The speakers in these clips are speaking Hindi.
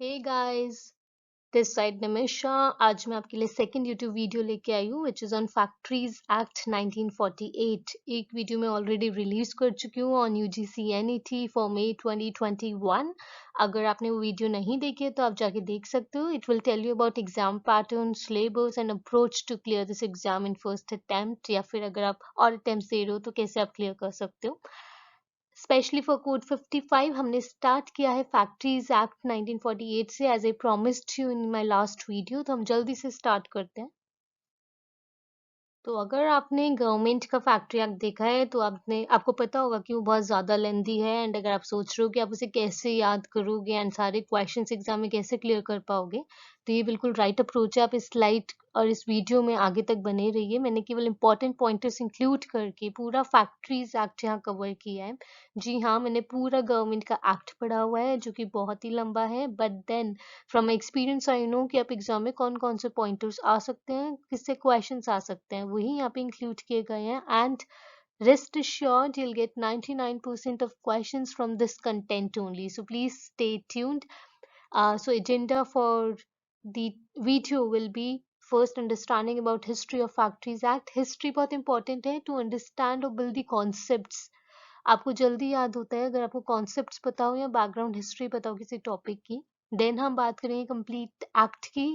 Hey guys, this side Nimisha. आज मैं आपके लिए सेकंड यूट्यूब वीडियो लेके आई हूँ which is on factories act 1948। एक वीडियो मैं ऑलरेडी रिलीज कर चुकी हूँ on UGC NET for May 2021। अगर आपने वो वीडियो नहीं देखी है तो आप जाके देख सकते हो। It will tell you about exam pattern, syllabus and approach to clear this exam in first attempt, या फिर अगर आप और अटेम्प्ट दे रहे हो तो कैसे आप क्लियर कर सकते हो। स्पेशली फॉर कोड 55 हमने स्टार्ट किया है फैक्ट्रीज एक्ट 1948 से, as a promised you in my last video. तो हम जल्दी से स्टार्ट करते हैं। तो अगर आपने गवर्नमेंट का फैक्ट्री एक्ट देखा है तो आपको पता होगा कि वो बहुत ज़्यादा लेंदी है। एंड अगर आप सोच रहे हो कि आप उसे कैसे याद करोगे एंड सारे क्वेश्चंस एग्जाम में कैसे क्लियर कर पाओगे, तो ये बिल्कुल राइट अप्रोच है। आप इस स्लाइड और इस वीडियो में आगे तक बने रहिए। मैंने केवल इंपॉर्टेंट पॉइंटर्स इंक्लूड करके पूरा फैक्ट्रीज एक्ट यहाँ कवर किया है। जी हाँ, मैंने पूरा गवर्नमेंट का एक्ट पढ़ा हुआ है जो कि बहुत ही लंबा है, but then from experience I know कि आप एग्जाम में कौन कौन से पॉइंटर्स आ सकते हैं, किससे क्वेश्चंस आ सकते हैं, वही यहाँ पे इंक्लूड किए गए हैं। And rest assured you'll get 99% of questions from this content only, so please stay tuned. So agenda for the video will be first understanding about history of factories act. History बहुत important है to understand or build the concepts. आपको जल्दी याद होता है अगर आपको कॉन्सेप्ट्स पता हो या बैकग्राउंड हिस्ट्री पता हो किसी टॉपिक की। देन हम बात करेंगे कंप्लीट एक्ट की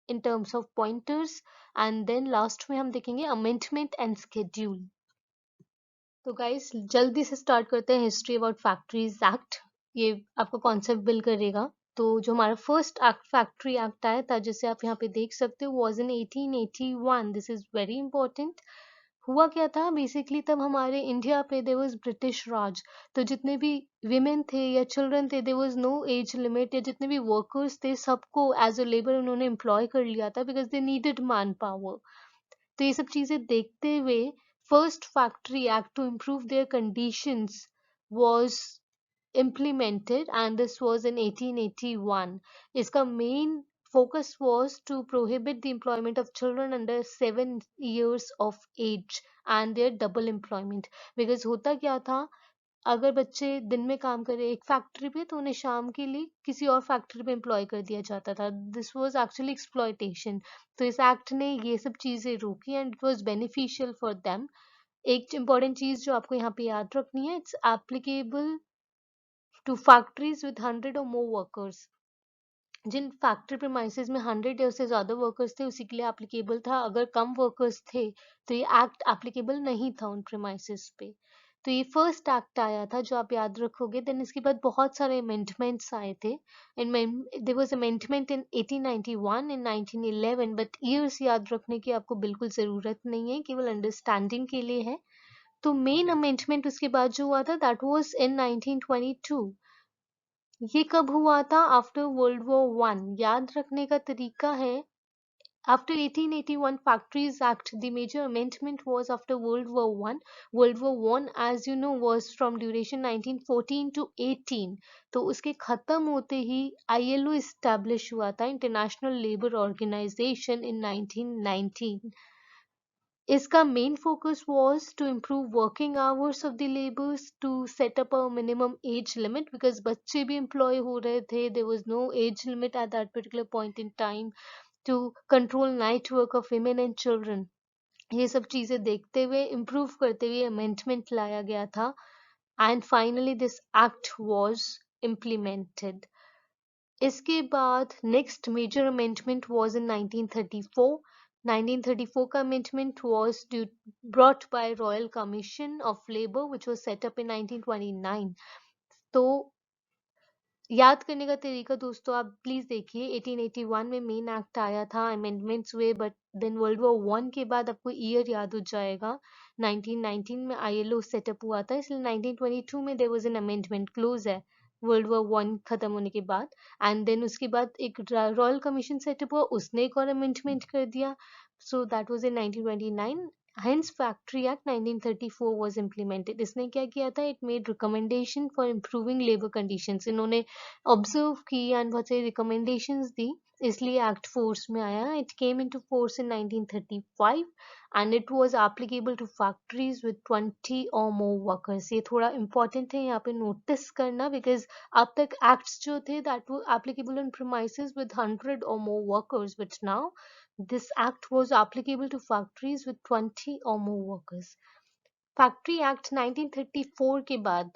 in terms of pointers. And then last में हम देखेंगे अमेंडमेंट एंड स्केड्यूल। तो गाइस जल्दी से स्टार्ट करते हैं हिस्ट्री अबाउट फैक्ट्रीज एक्ट। ये आपको कॉन्सेप्ट बिल्ड करेगा। तो जो हमारा फर्स्ट एक्ट फैक्ट्री एक्ट आया था, जिसे आप यहाँ पे देख सकते हो, was in 1881। This is very important. हुआ क्या था बेसिकली, तब हमारे इंडिया पे देयर वाज ब्रिटिश राज। तो जितने भी विमेन थे या चिल्ड्रन थे, there was no age limit, या जितने भी वर्कर्स थे सबको एज अ लेबर उन्होंने एम्प्लॉय कर लिया था because they needed man power. तो ये सब चीजें देखते हुए first factory act to improve their conditions was implemented, and this was in 1881. इसका main focus was to prohibit the employment of children under 7 years of age and their double employment. because होता क्या था, अगर बच्चे दिन में काम कर रहे एक फैक्ट्री पे तो उन्हें शाम के लिए किसी और फैक्ट्री पे एम्प्लॉय कर दिया जाता था। This was actually exploitation. तो इस एक्ट ने ये सब चीजें रोकी and it was beneficial for them. एक इम्पॉर्टेंट चीज जो आपको यहाँ पे याद रखनी है, it's applicable to factories with 100 और मोर वर्कर्स। जिन फैक्ट्री प्रीमाइसेस में 100 या उससे ज्यादा वर्कर्स थे उसी के लिए एप्लीकेबल था। अगर कम वर्कर्स थे तो ये एक्ट एप्लीकेबल नहीं था उन प्रीमाइसेस पे। तो ये फर्स्ट एक्ट आया था जो आप याद रखोगे। देन इसके बाद बहुत सारे अमेंडमेंट्स आए थे। There was amendment in 1891, in 1911, but years याद रखने की आपको बिल्कुल जरूरत नहीं है, केवल अंडरस्टैंडिंग के लिए है। तो मेन अमेंडमेंट उसके बाद जो हुआ था दैट वाज इन 1922। ये कब हुआ था? After world war one. याद रखने का तरीका है, after 1881 Factories Act, the major amendment was after World War One. World War One, as you know, was from duration 1914 to 18. तो उसके खत्म होते ही ILO establish हुआ था, International Labour Organization, in 1919. इसका main focus was to improve working hours of the laborers, to set up a minimum age limit because बच्चे भी employ हो रहे थे, there was no age limit at that particular point in time, to control night work of women and children. ये सब चीजें देखते हुए improve करते हुए amendment लाया गया था and finally this act was implemented. इसके बाद next major amendment was in 1934. 1934 का amendment was brought by Royal Commission of Labour which was set up in 1929. तो याद करने का तरीका दोस्तों आप प्लीज देखिए, 1881 में मेन एक्ट आया था, अमेंडमेंट्स हुए, but then world war one के बाद आपको ईयर याद हो जाएगा। 1919 में ILO सेटअप हुआ था, इसलिए 1922 में there was an amendment, close है वर्ल्ड वॉर वन खत्म होने के बाद। एंड देन उसके बाद एक रॉयल कमीशन सेटअप हुआ, उसने एक और अमेंडमेंट कर दिया। So that was in 1929. Hence Factory Act 1934 was implemented. इसने क्या किया था? It made recommendation for improving labor conditions. इन्होंने ऑब्जर्व की एंड बहुत सारी रिकमेंडेशंस दी, इसलिए एक्ट फोर्स में आया। It came into force in 1935 and it was applicable to factories with 20 or more workers. ये थोड़ा important है यहाँ पे notice करना, because अब तक acts जो थे that were applicable on premises with 100 or more workers, but now this act was applicable to factories with 20 or more workers. Factory act 1934 के बाद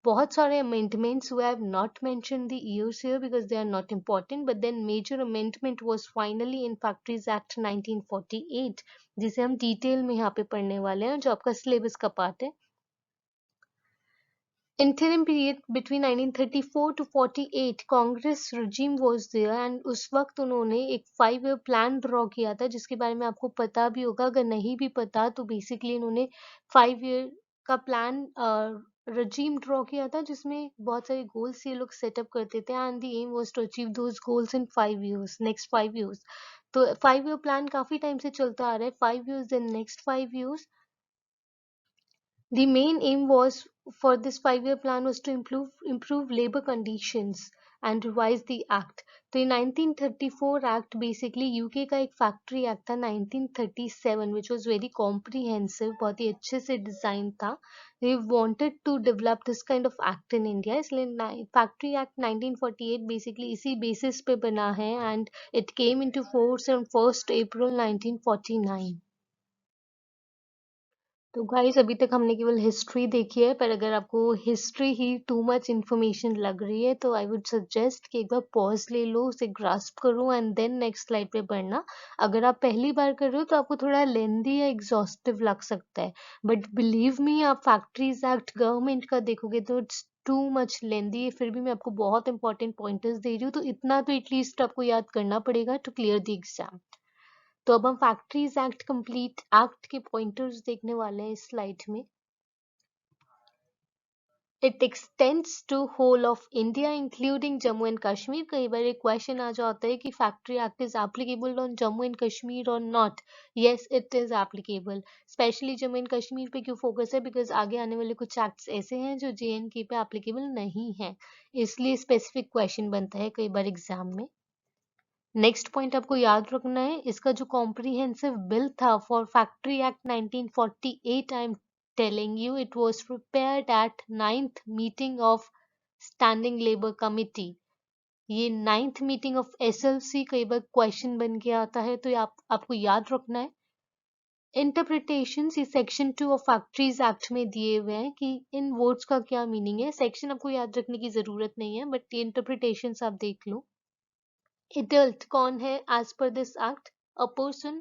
बहुत सारे amendments हुए. I have not mentioned the years here because they are not important, but then major amendment was finally in Factories Act 1948, जिसे हम डिटेल में यहाँ पे पढ़ने वाले हैं, जो आपका सिलेबस का पार्ट है. Interim period between 1934 to 48 Congress regime was there, and उस वक्त उन्होंने एक 5 year plan ड्रॉ किया था, जिसके बारे में आपको पता भी होगा. अगर नहीं भी पता तो बेसिकली इन्होंने 5 year का प्लान regime ड्रॉ किया था, जिसमें बहुत सारे गोल्स ये लोग सेटअप करते थे, and the aim was to achieve those goals in 5 years, next 5 years. तो 5 year प्लान काफी टाइम से चलता आ रहा है. 5 years, then next 5 years. The main aim was for this 5 year plan was to improve labor conditions and revise the act. तो ये 1934 act basically UK का एक factory act था 1937, which was very comprehensive, बहुत ही अच्छे से design था. They wanted to develop this kind of act in India, इसलिए factory act 1948 basically इसी basis पे बना है, and it came into force on 1st April 1949. तो गाइस अभी तक हमने केवल हिस्ट्री देखी है, पर अगर आपको हिस्ट्री ही टू मच इंफॉर्मेशन लग रही है तो आई वुड सजेस्ट कि एक बार पॉज ले लो, उसे ग्रास्प करो, एंड देन नेक्स्ट स्लाइड पे पढ़ना. अगर आप पहली बार कर रहे हो तो आपको थोड़ा लेंदी या एग्जॉस्टिव लग सकता है, बट बिलीव मी, आप फैक्ट्रीज एक्ट गवर्नमेंट का देखोगे तो इट्स टू मच लेंदी. फिर भी मैं आपको बहुत इंपॉर्टेंट पॉइंटर्स दे रही हूँ, तो इतना तो एटलीस्ट आपको याद करना पड़ेगा टू क्लियर द एग्जाम. तो अब हम फैक्ट्रीज एक्ट कंप्लीट एक्ट के पॉइंटर्स देखने वाले हैं इस स्लाइड में. It extends to whole of India including Jammu and Kashmir. कई बार एक क्वेश्चन आ जाता है कि factory act is applicable on Jammu and Kashmir और not. Yes, it is applicable. Specially Jammu and Kashmir पे क्यों फोकस है, बिकॉज आगे आने वाले कुछ एक्ट्स ऐसे हैं जो JNK पे एप्लीकेबल नहीं है, इसलिए स्पेसिफिक क्वेश्चन बनता है कई बार एग्जाम में. नेक्स्ट पॉइंट आपको याद रखना है, इसका जो कॉम्प्रिहेंसिव बिल था for factory act 1948, I am telling you, it was prepared at 9th meeting of standing labour committee. ये 9th मीटिंग ऑफ SLC कई बार क्वेश्चन बन के आता है, तो ये आपको याद रखना है. इंटरप्रिटेशन ये सेक्शन 2 ऑफ फैक्ट्रीज एक्ट में दिए हुए हैं कि इन वर्ड्स का क्या मीनिंग है. सेक्शन आपको याद रखने की जरूरत नहीं है, बट ये इंटरप्रिटेशन आप देख लो. Adult कौन है as per this act? A person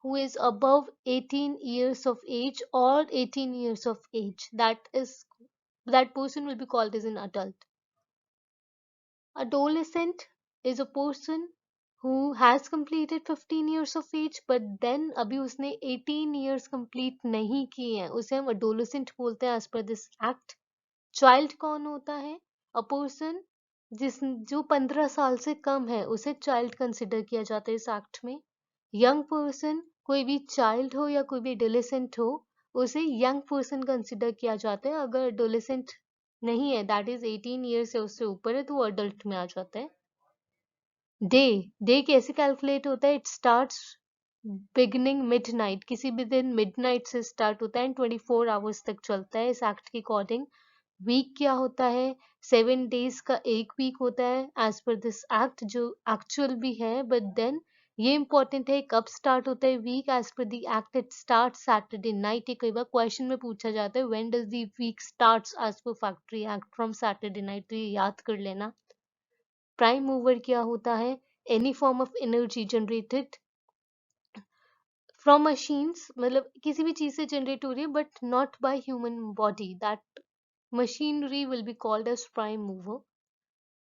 who is above 18 years of age or 18 years of age. That person will be called as an adult. Adolescent is a person who has completed 15 years of age but then अभी उसने 18 years complete नहीं किए हैं, उसे हम adolescent बोलते हैं as per this act. Child कौन होता है? अ पर्सन जो 15 साल से कम है उसे चाइल्ड कंसिडर किया जाता है इस एक्ट में. यंग पर्सन, कोई भी चाइल्ड हो या कोई भी एडोलेसेंट हो, उसे यंग पर्सन कंसिडर किया जाता है. अगर एडोलेसेंट नहीं है, दैट इज 18 ईयर्स से उससे ऊपर है, तो वो अडल्ट में आ जाता है. डे कैसे कैलकुलेट होता है? इट स्टार्ट्स बिगनिंग मिडनाइट, किसी भी दिन मिडनाइट से स्टार्ट होता है एंड 24 आवर्स तक चलता है इस एक्ट के अकॉर्डिंग. वीक क्या होता है? 7 डेज का एक वीक होता है एज पर दिस एक्ट, जो एक्चुअल भी है, बट देन ये इंपॉर्टेंट है कब स्टार्ट होता है week. As per the act it start Saturday night. ये कई बार क्वेश्चन में पूछा जाता है when does the week starts as per factory act? From Saturday night. तो ये याद कर लेना. प्राइम मूवर क्या होता है? Any form of energy generated from machines, मतलब किसी भी चीज से जनरेट हो रही है but not by human body, that machinery will be called as prime mover.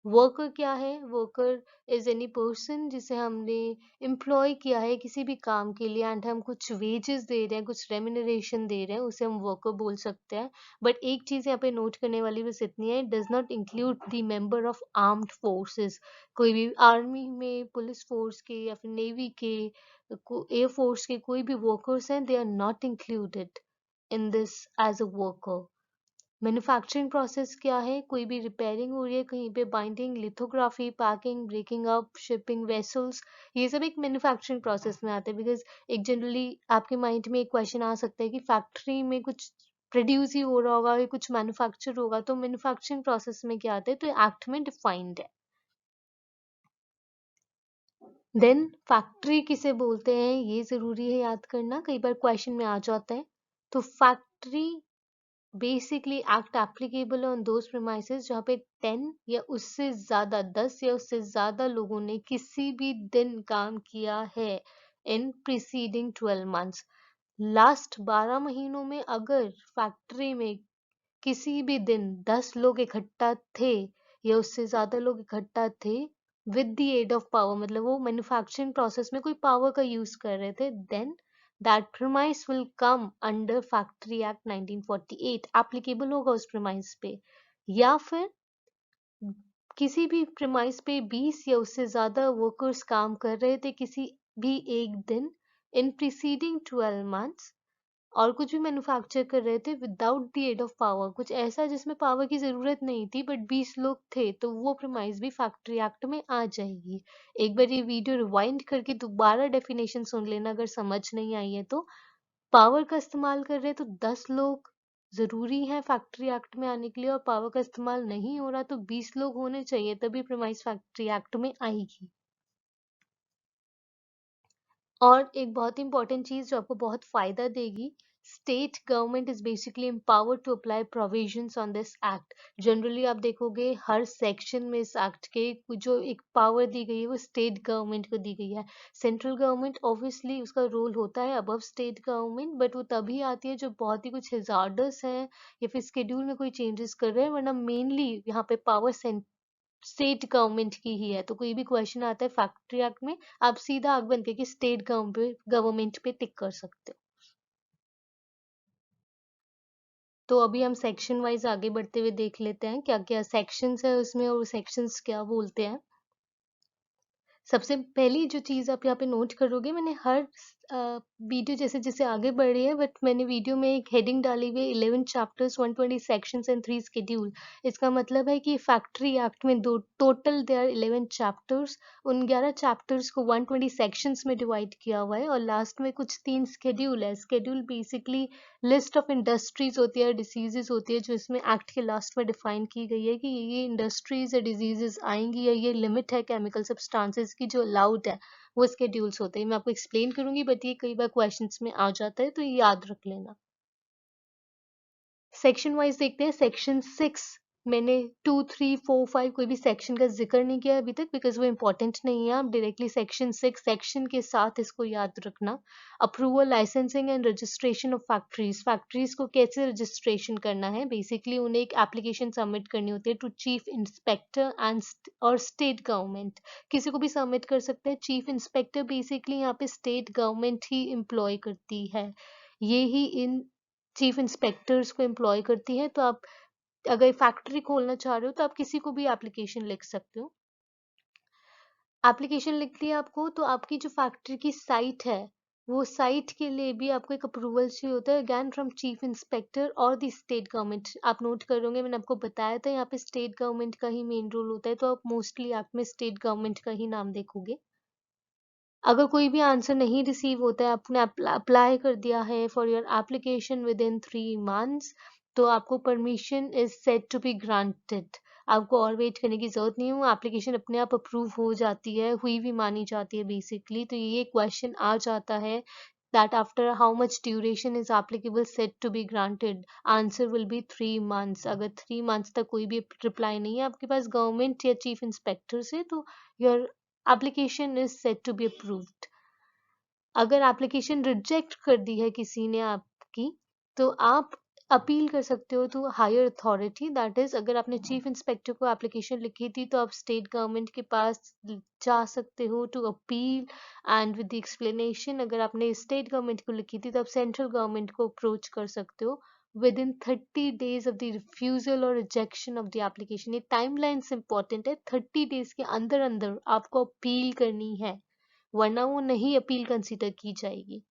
Worker क्या है? वर्कर इज एनी पर्सन जिसे हमने एम्प्लॉय किया है किसी भी काम के लिए एंड हम कुछ वेजेस दे रहे हैं, कुछ रेम्यूनरेशन दे रहे हैं, उसे हम वर्कर बोल सकते हैं. बट एक चीज यहाँ पे नोट करने वाली बस इतनी है, does not include the member of armed forces. कोई भी आर्मी में, पुलिस फोर्स के या फिर नेवी के, एयर फोर्स के कोई भी वर्कर्स हैं, they are not included in this as a worker. Manufacturing process क्या है, कोई भी रिपेयरिंग हो रही है कहीं पे, binding, lithography, packing, breaking up, shipping vessels, ये सब एक मैन्युफैक्चरिंग प्रोसेस में आते हैं। बिकॉज एक जनरली आपके माइंड में एक क्वेश्चन आ सकता है कि फैक्ट्री में कुछ प्रोड्यूस ही हो रहा होगा या कुछ मैन्युफैक्चर होगा, तो मैन्युफैक्चरिंग प्रोसेस में क्या आता है, तो एक्ट में डिफाइंड है। देन फैक्ट्री किसे बोलते हैं ये जरूरी है याद करना, कई बार क्वेश्चन में आ जाता है। तो factory basically act applicable on those premises जहाँ पे 10 या उससे ज्यादा 10 या उससे ज्यादा लोगों ने किसी भी दिन काम किया है इन प्रीसीडिंग 12 मंथ्स। लास्ट 12 महीनों में अगर फैक्ट्री में किसी भी दिन 10 लोग इकट्ठा थे या उससे ज्यादा लोग इकट्ठा थे with the aid of power, मतलब वो मैन्युफैक्चरिंग प्रोसेस में कोई पावर का यूज कर रहे थे, then that premise will come under factory act 1948, applicable होगा उस प्रीमाइस पे। या फिर किसी भी प्रीमाइस पे 20 या उससे ज्यादा वर्कर्स काम कर रहे थे किसी भी एक दिन इन प्रीसीडिंग 12 मंथ्स, और कुछ भी मैन्युफैक्चर कर रहे थे without the aid of power, कुछ ऐसा जिसमें पावर की जरूरत नहीं थी बट 20 लोग थे, तो वो प्रीमाइस भी फैक्ट्री एक्ट में आ जाएगी। एक बार ये वीडियो रिवाइंड करके दोबारा डेफिनेशन सुन लेना अगर समझ नहीं आई है तो। पावर का इस्तेमाल कर रहे हैं तो 10 लोग जरूरी है फैक्ट्री एक्ट में आने के लिए, और पावर का इस्तेमाल नहीं हो रहा तो 20 लोग होने चाहिए, तभी प्रीमाइस फैक्ट्री एक्ट में आएगी। और एक बहुत इंपॉर्टेंट चीज जो आपको बहुत फायदा देगी, state government is basically empowered to apply provisions on this act. Generally आप देखोगे हर सेक्शन में इस एक्ट के जो एक पावर दी गई है वो स्टेट गवर्नमेंट को दी गई है। सेंट्रल गवर्नमेंट ऑब्वियसली उसका रोल होता है अबव स्टेट गवर्नमेंट, बट वो तभी आती है जो बहुत ही कुछ हिजार्डस है या फिर स्केड्यूल में कोई चेंजेस कर रहे हैं, वरना मेनली यहाँ पे पावर स्टेट गवर्नमेंट की ही है। तो कोई भी क्वेश्चन आता है फैक्ट्री एक्ट में, आप सीधा आग बन के स्टेट गवर्नमेंट पे टिक कर सकते हो। तो अभी हम सेक्शन वाइज आगे बढ़ते हुए देख लेते हैं क्या क्या सेक्शंस है उसमें और सेक्शंस क्या बोलते हैं। सबसे पहली जो चीज आप यहाँ पे नोट करोगे, मैंने हर वीडियो जैसे जैसे आगे बढ़ रही है, बट मैंने वीडियो में एक हेडिंग डाली हुई है 11 चैप्टर्स 120 सेक्शंस एंड 3 शेड्यूल। इसका मतलब है कि फैक्ट्री एक्ट में दो टोटल दे आर 11 चैप्टर्स, उन 11 चैप्टर्स को 120 सेक्शंस में डिवाइड किया हुआ है, और लास्ट में कुछ 3 शेड्यूल है। Schedule basically list of industries होती है, डिसीजेज होती है, जो इसमें एक्ट के लास्ट में डिफाइन की गई है कि ये इंडस्ट्रीज या डिजीजेस आएंगी या ये लिमिट है केमिकल सब्सटेंसेस की जो अलाउड है, वो स्केड्यूल्स होते हैं। मैं आपको एक्सप्लेन करूंगी बट ये कई बार क्वेश्चंस में आ जाता है तो ये याद रख लेना। सेक्शन वाइज देखते हैं। सेक्शन 6 मैंने 2 3 4 5 कोई भी सेक्शन का जिक्र नहीं किया अभी तक बिकॉज वो इंपॉर्टेंट नहीं है। आप डायरेक्टली सेक्शन 6 सेक्शन के साथ इसको याद रखना। Approval, licensing and registration of factories. Factories को कैसे रजिस्ट्रेशन करना है, बेसिकली उन्हें एक एप्लीकेशन सबमिट करनी होती है टू चीफ इंस्पेक्टर एंड और स्टेट गवर्नमेंट। किसी को भी सबमिट कर सकते हैं। चीफ इंस्पेक्टर बेसिकली यहाँ पे स्टेट गवर्नमेंट ही एम्प्लॉय करती है, ये ही इन चीफ इंस्पेक्टर्स को एम्प्लॉय करती है। तो आप अगर फैक्ट्री खोलना चाह रहे हो तो आप किसी को भी एप्लीकेशन लिख सकते हो। एप्लीकेशन लिख लिया आपको, तो आपकी जो फैक्ट्री की साइट है वो साइट के लिए भी आपको एक अप्रूवल चाहिए होता है, अगैन फ्रॉम चीफ इंस्पेक्टर और द स्टेट गवर्नमेंट। आप नोट करोगे मैंने आपको बताया था यहाँ पे स्टेट गवर्नमेंट का ही मेन रोल होता है, तो आप मोस्टली एक्ट में स्टेट गवर्नमेंट का ही नाम देखोगे। अगर कोई भी आंसर नहीं रिसीव होता है, आपने अप्लाई कर दिया है for your application within 3 months, तो आपको permission is set to be granted. आपको और वेट करने की जरूरत नहीं है, एप्लीकेशन अपने आप अप्रूव हो जाती है, हुई भी मानी जाती है बेसिकली। तो ये क्वेश्चन आ जाता है that after how much duration is applicable set to be granted, answer will be 3 months। अगर 3 months तक कोई भी रिप्लाई नहीं है आपके पास गवर्नमेंट या चीफ इंस्पेक्टर से, तो your application is said to be approved। अगर एप्लीकेशन रिजेक्ट कर दी है किसी ने आपकी, तो आप अपील कर सकते हो to higher authority. That is अगर आपने चीफ इंस्पेक्टर को एप्लीकेशन लिखी थी तो आप स्टेट गवर्नमेंट के पास जा सकते हो to appeal and with the explanation. अगर आपने स्टेट गवर्नमेंट को लिखी थी तो आप सेंट्रल गवर्नमेंट को अप्रोच कर सकते हो with in 30 days of the refusal और रिजेक्शन ऑफ द एप्लीकेशन। ये टाइमलाइंस इंपॉर्टेंट है, 30 days के अंदर अंदर आपको अपील करनी है, वरना वो नहीं अपील कंसीडर की जाएगी।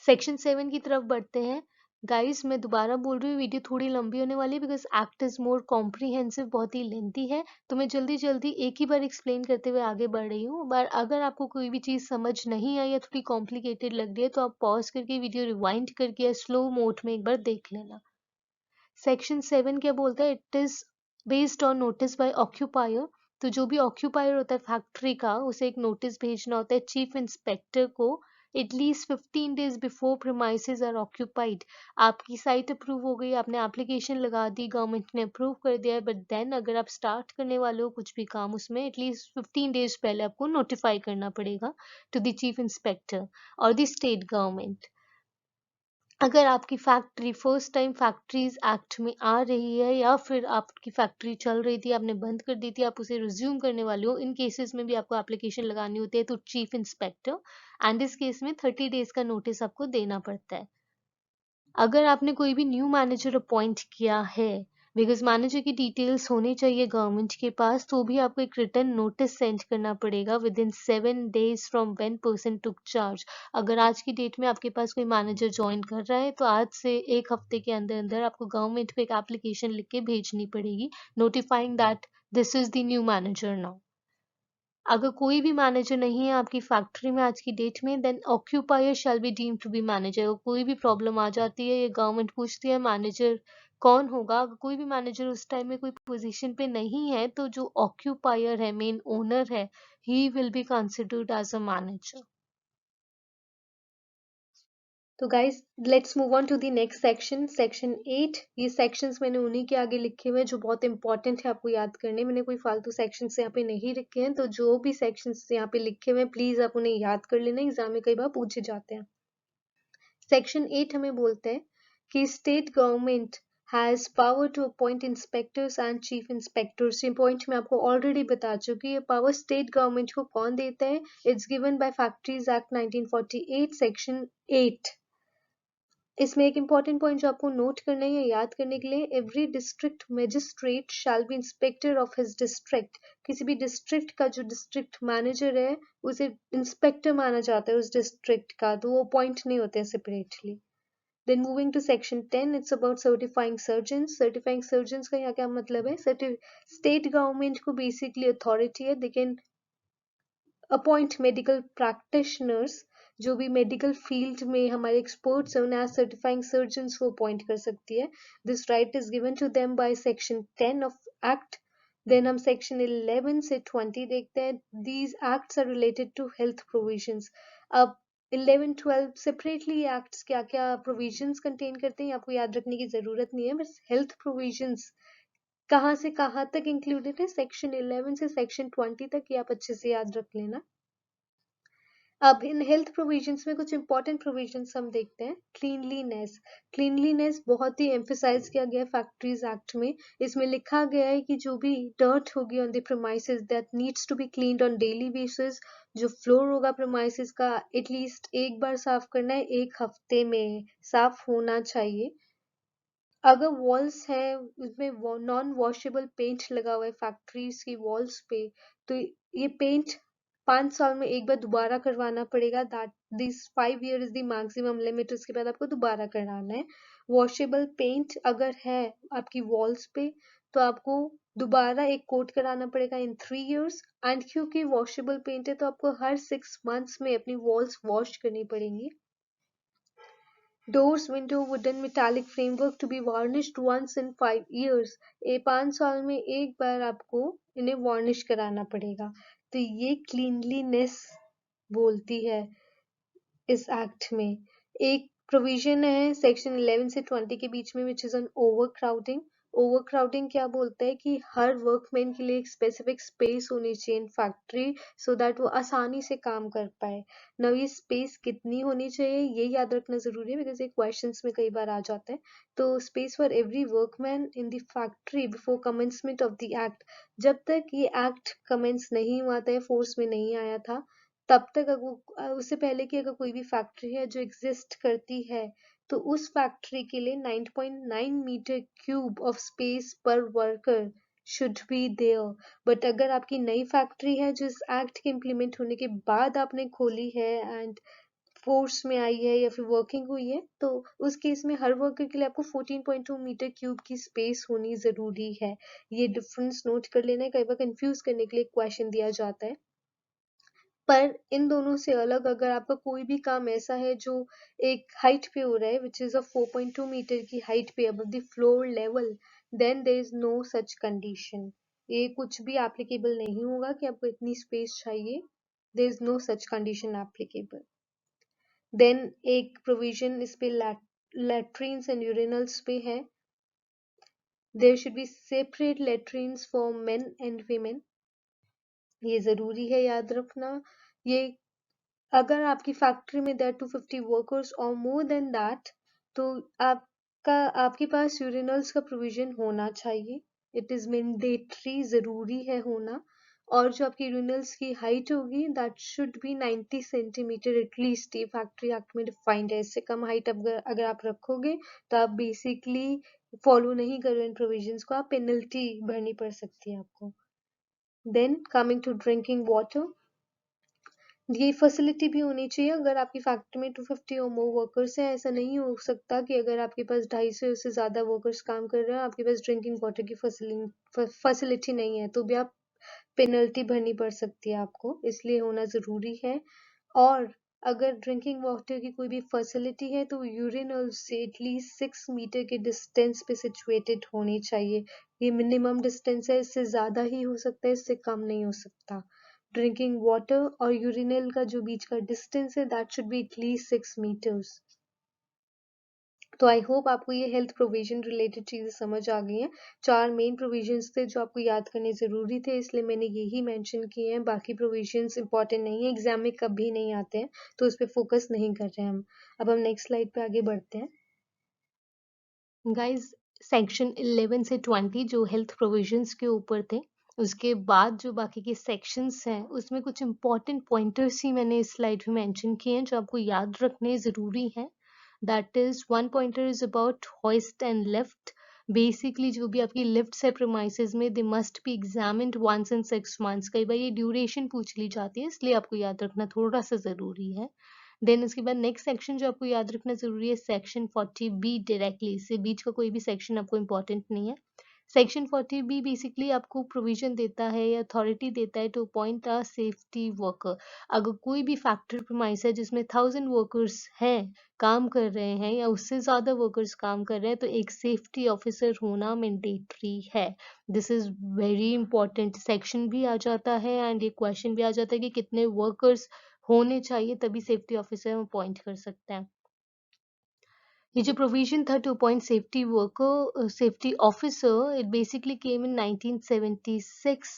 सेक्शन 7 की तरफ बढ़ते हैं। गाइस मैं दोबारा बोल रही हूँ, वीडियो थोड़ी लंबी होने वाली है because act is more comprehensive, बहुत ही लेंथी है। तो मैं जल्दी जल्दी एक ही बार एक्सप्लेन करते हुए आगे बढ़ रही हूँ। बट अगर आपको कोई भी चीज़ समझ नहीं आई या थोड़ी कॉम्प्लिकेटेड लग रही है तो आप पॉज करके वीडियो रिवाइंड करके या स्लो मोड में एक बार देख लेना। सेक्शन 7 क्या बोलता है? It is based on notice bye occupier. तो जो भी ऑक्यूपायर होता है फैक्ट्री का, उसे एक नोटिस भेजना होता है चीफ इंस्पेक्टर को at least 15 days before premises are occupied. आपकी साइट अप्रूव हो गई, आपने एप्लीकेशन लगा दी, गवर्नमेंट ने अप्रूव कर दिया है, बट देन अगर आप स्टार्ट करने वाले हो कुछ भी काम, उसमें एटलीस्ट 15 days पहले आपको नोटिफाई करना पड़ेगा टू द चीफ इंस्पेक्टर और द स्टेट गवर्नमेंट। अगर आपकी factory first time factories act में आ रही है या फिर आपकी फैक्ट्री चल रही थी, आपने बंद कर दी थी, आप उसे रिज्यूम करने वाले हो, इन केसेस में भी आपको एप्लीकेशन लगानी होती है तो चीफ इंस्पेक्टर, एंड इस केस में 30 days का नोटिस आपको देना पड़ता है। अगर आपने कोई भी न्यू मैनेजर अपॉइंट किया है, बिकॉज मैनेजर की डिटेल्स होनी चाहिए गवर्नमेंट के पास, तो भी आपको एक रिटर्न नोटिस सेंड करना पड़ेगा with in 7 days from when person took charge. अगर आज की डेट में आपके पास कोई मैनेजर ज्वाइन कर रहा है तो आज से एक हफ्ते के अंदर अंदर आपको गवर्नमेंट को एक एप्लीकेशन लिख के भेजनी पड़ेगी notifying that this is the new manager now. अगर कोई भी मैनेजर नहीं है आपकी फैक्ट्री में आज की डेट में, then occupier shall be deemed to be manager. कोई भी प्रॉब्लम आ जाती है, ये गवर्नमेंट पूछती है मैनेजर कौन होगा, अगर कोई भी मैनेजर उस टाइम में कोई पोजीशन पे नहीं है तो जो ऑक्यूपायर है, मेन ओनर है, he will be considered as a manager. तो guys let's move on to the next section, section 8। ये सेक्शंस मैंने उन्हीं के आगे लिखे हुए हैं जो बहुत इंपॉर्टेंट है आपको याद करने। मैंने कोई फालतू सेक्शंस यहाँ पे नहीं लिखे हैं, तो जो भी सेक्शंस यहाँ पे लिखे हुए हैं प्लीज आप उन्हें याद कर लेना, एग्जाम में कई बार पूछे जाते हैं। सेक्शन 8 हमें बोलते हैं कि state government has power to appoint inspectors and chief inspectors. ये पॉइंट मैं आपको ऑलरेडी बता चुकी, ये पावर स्टेट गवर्नमेंट को कौन देता है? It's given by factories act 1948 section 8। इसमें एक इंपॉर्टेंट पॉइंट जो आपको नोट करना है या याद करने के लिए, every district magistrate shall be inspector of his district. किसी भी डिस्ट्रिक्ट का जो डिस्ट्रिक्ट मैनेजर है उसे इंस्पेक्टर माना जाता है उस डिस्ट्रिक्ट का, तो वो अपॉइंट नहीं होते हैं separately. Then moving to section 10, it's about certifying surgeons. Certifying surgeons का यहाँ क्या मतलब है? State government को basically authority है, they can appoint medical practitioners, जो भी मेडिकल फील्ड में हमारे एक्सपर्ट्स हैं उन्हें एज सर्टिफाइंग सर्जन्स को अपॉइंट कर सकती है। This right is given to them by section 10 of act. Then हम सेक्शन 11 से 20 देखते हैं। These acts are related to health provisions. अब 11 12 सेपरेटली एक्ट्स क्या क्या प्रोविजंस कंटेन करते हैं आपको याद रखने की जरूरत नहीं है, बस हेल्थ प्रोविजंस कहाँ से कहाँ तक इंक्लूडेड है, सेक्शन 11 से सेक्शन 20 तक, ये आप अच्छे से याद रख लेना। अब इन हेल्थ प्रोविजंस में कुछ इंपॉर्टेंट प्रोविजंस हम देखते हैं। क्लीनलीनेस, क्लीनलीनेस बहुत ही एम्फेसाइज किया गया है फैक्ट्रीज एक्ट में। इसमें लिखा गया है कि जो भी डर्ट होगी on the premises that needs to be cleaned on daily basis. जो फ्लोर होगा प्रीमाइसेस का एटलीस्ट एक बार साफ करना है, एक हफ्ते में साफ होना चाहिए। अगर वॉल्स है उसमें नॉन वॉशेबल पेंट लगा हुआ है फैक्ट्रीज की वॉल्स पे, तो ये पेंट 5 साल में एक बार दोबारा करवाना पड़ेगा। That this 5 year is the maximum limit, उसके बाद आपको दोबारा कराना है। वॉशेबल पेंट अगर है आपकी वॉल्स पे तो आपको दोबारा एक कोट कराना पड़ेगा इन 3 years। एंड क्योंकि वॉशेबल पेंट है तो आपको हर 6 months में अपनी वॉल्स वॉश करनी पड़ेंगी। Doors, window, wooden, metallic framework to be varnished once in 5 years। ये 5 साल में एक बार आपको इन्हें वार्निश कराना पड़ेगा। तो ये क्लीनलीनेस बोलती है इस एक्ट में। एक प्रोविजन है सेक्शन 11 से 20 के बीच में which is on over crowding. Over crowding क्या बोलता है कि हर वर्कमैन के लिए एक स्पेसिफिक स्पेस होनी चाहिए इन फैक्ट्री सो दैट वो आसानी से काम कर पाए। नव ये स्पेस कितनी होनी चाहिए ये याद रखना जरूरी है बिकॉज ये क्वेश्चंस में कई बार आ जाता है। तो space for every workman in the factory before commencement of the act. जब तक ये एक्ट कमेंस नहीं हुआ था, फोर्स में नहीं आया था, तब तक अगर उससे पहले की अगर कोई भी फैक्ट्री है जो एग्जिस्ट करती है तो उस फैक्ट्री के लिए 9.9 meter cube of space per worker should be there. But अगर आपकी नई फैक्ट्री है जो इस एक्ट के इम्प्लीमेंट होने के बाद आपने खोली है एंड फोर्स में आई है या फिर वर्किंग हुई है, तो उस केस में हर वर्कर के लिए आपको 14.2 मीटर क्यूब की स्पेस होनी ज़रूरी है। ये डिफरेंस नोट कर लेना है, कई बार कंफ्यूज करने के लिए क्वेश्चन दिया जाता है। पर इन दोनों से अलग अगर आपका कोई भी काम ऐसा है जो एक हाइट पे हो रहा है विच इज़ अ 4.2 मीटर की हाइट पे above the floor level, then there is no such condition. ये कुछ भी एप्लीकेबल नहीं होगा कि आपको इतनी स्पेस चाहिए, there is no such condition applicable. Then एक प्रोविजन इस पे लैट्रिन्स एंड यूरिनल्स पे है, there should be separate latrines for men and women. ये जरूरी है याद रखना। ये अगर आपकी फैक्ट्री में देयर 250 वर्कर्स और मोर देन दैट, तो आपके पास यूरिनल्स का प्रोविजन होना चाहिए। इट इज मैंडेटरी, जरूरी है होना। और जो आपकी यूरिनल्स की हाइट होगी that should B 90 centimetre at least. ये फैक्ट्री एक्ट में डिफाइंड है। इससे कम हाइट अगर आप रखोगे तो आप बेसिकली फॉलो नहीं कर रहे इन प्रोविजंस को, आप पेनल्टी भरनी पड़ सकती है आपको। Then coming to drinking water, ये फैसिलिटी भी होनी चाहिए। अगर आपकी फैक्ट्री में 250 और मोर वर्कर्स हैं, ऐसा नहीं हो सकता कि अगर आपके पास 250 से ज़्यादा वर्कर्स काम कर रहे हैं, आपके पास ड्रिंकिंग वाटर की फैसिलिटी नहीं है, तो भी आप पेनल्टी भरनी पड़ सकती है आपको, इसलिए होना ज़रूरी है। और अगर ड्रिंकिंग वाटर की कोई भी फैसिलिटी है तो यूरिनल से एटलीस्ट 6 मीटर के डिस्टेंस पे सिचुएटेड होनी चाहिए। ये मिनिमम डिस्टेंस है, इससे ज़्यादा ही हो सकता है, इससे कम नहीं हो सकता। ड्रिंकिंग वाटर और यूरिनल का जो बीच का डिस्टेंस है that should be at least 6 meters. तो आई होप आपको ये हेल्थ प्रोविजन रिलेटेड चीज़ें समझ आ गई हैं। 4 मेन प्रोविजंस थे जो आपको याद करने ज़रूरी थे, इसलिए मैंने यही मेंशन किए हैं। बाकी प्रोविजंस इंपॉर्टेंट नहीं है, एग्जाम में कभी नहीं आते हैं, तो उस पर फोकस नहीं कर रहे हैं हम। अब हम नेक्स्ट स्लाइड पे आगे बढ़ते हैं। गाइज, सेक्शन 11 से 20 जो हेल्थ प्रोविजंस के ऊपर थे, उसके बाद जो बाकी के सेक्शंस हैं उसमें कुछ इंपॉर्टेंट पॉइंटर्स ही मैंने इस स्लाइड में मेंशन किए हैं जो आपको याद रखने ज़रूरी हैं। That is one pointer is about hoist and lift. Basically जो भी आपकी लिफ्ट है प्रीमाइसेस में, they must be examined once in 6 months. कई बार ये ड्यूरेशन पूछ ली जाती है, इसलिए आपको याद रखना थोड़ा सा ज़रूरी है। देन इसके बाद नेक्स्ट सेक्शन जो आपको याद रखना जरूरी है, सेक्शन 40B डायरेक्टली, इससे बीच का कोई भी सेक्शन आपको इंपॉर्टेंट नहीं है। सेक्शन 40B बेसिकली आपको प्रोविजन देता है या अथॉरिटी देता है to appoint a safety worker. अगर कोई भी फैक्ट्री प्रीमाइस है जिसमें 1000 वर्कर्स हैं, काम कर रहे हैं, या उससे ज़्यादा वर्कर्स काम कर रहे हैं, तो एक सेफ्टी ऑफिसर होना मैंडेटरी है। This is very important. Section भी आ जाता है एंड ये क्वेश्चन भी आ जाता है कि कितने वर्कर्स होने चाहिए तभी सेफ्टी ऑफिसर हम अपॉइंट कर सकते हैं। ये जो प्रोविजन था to appoint safety worker, safety officer, it basically came in 1976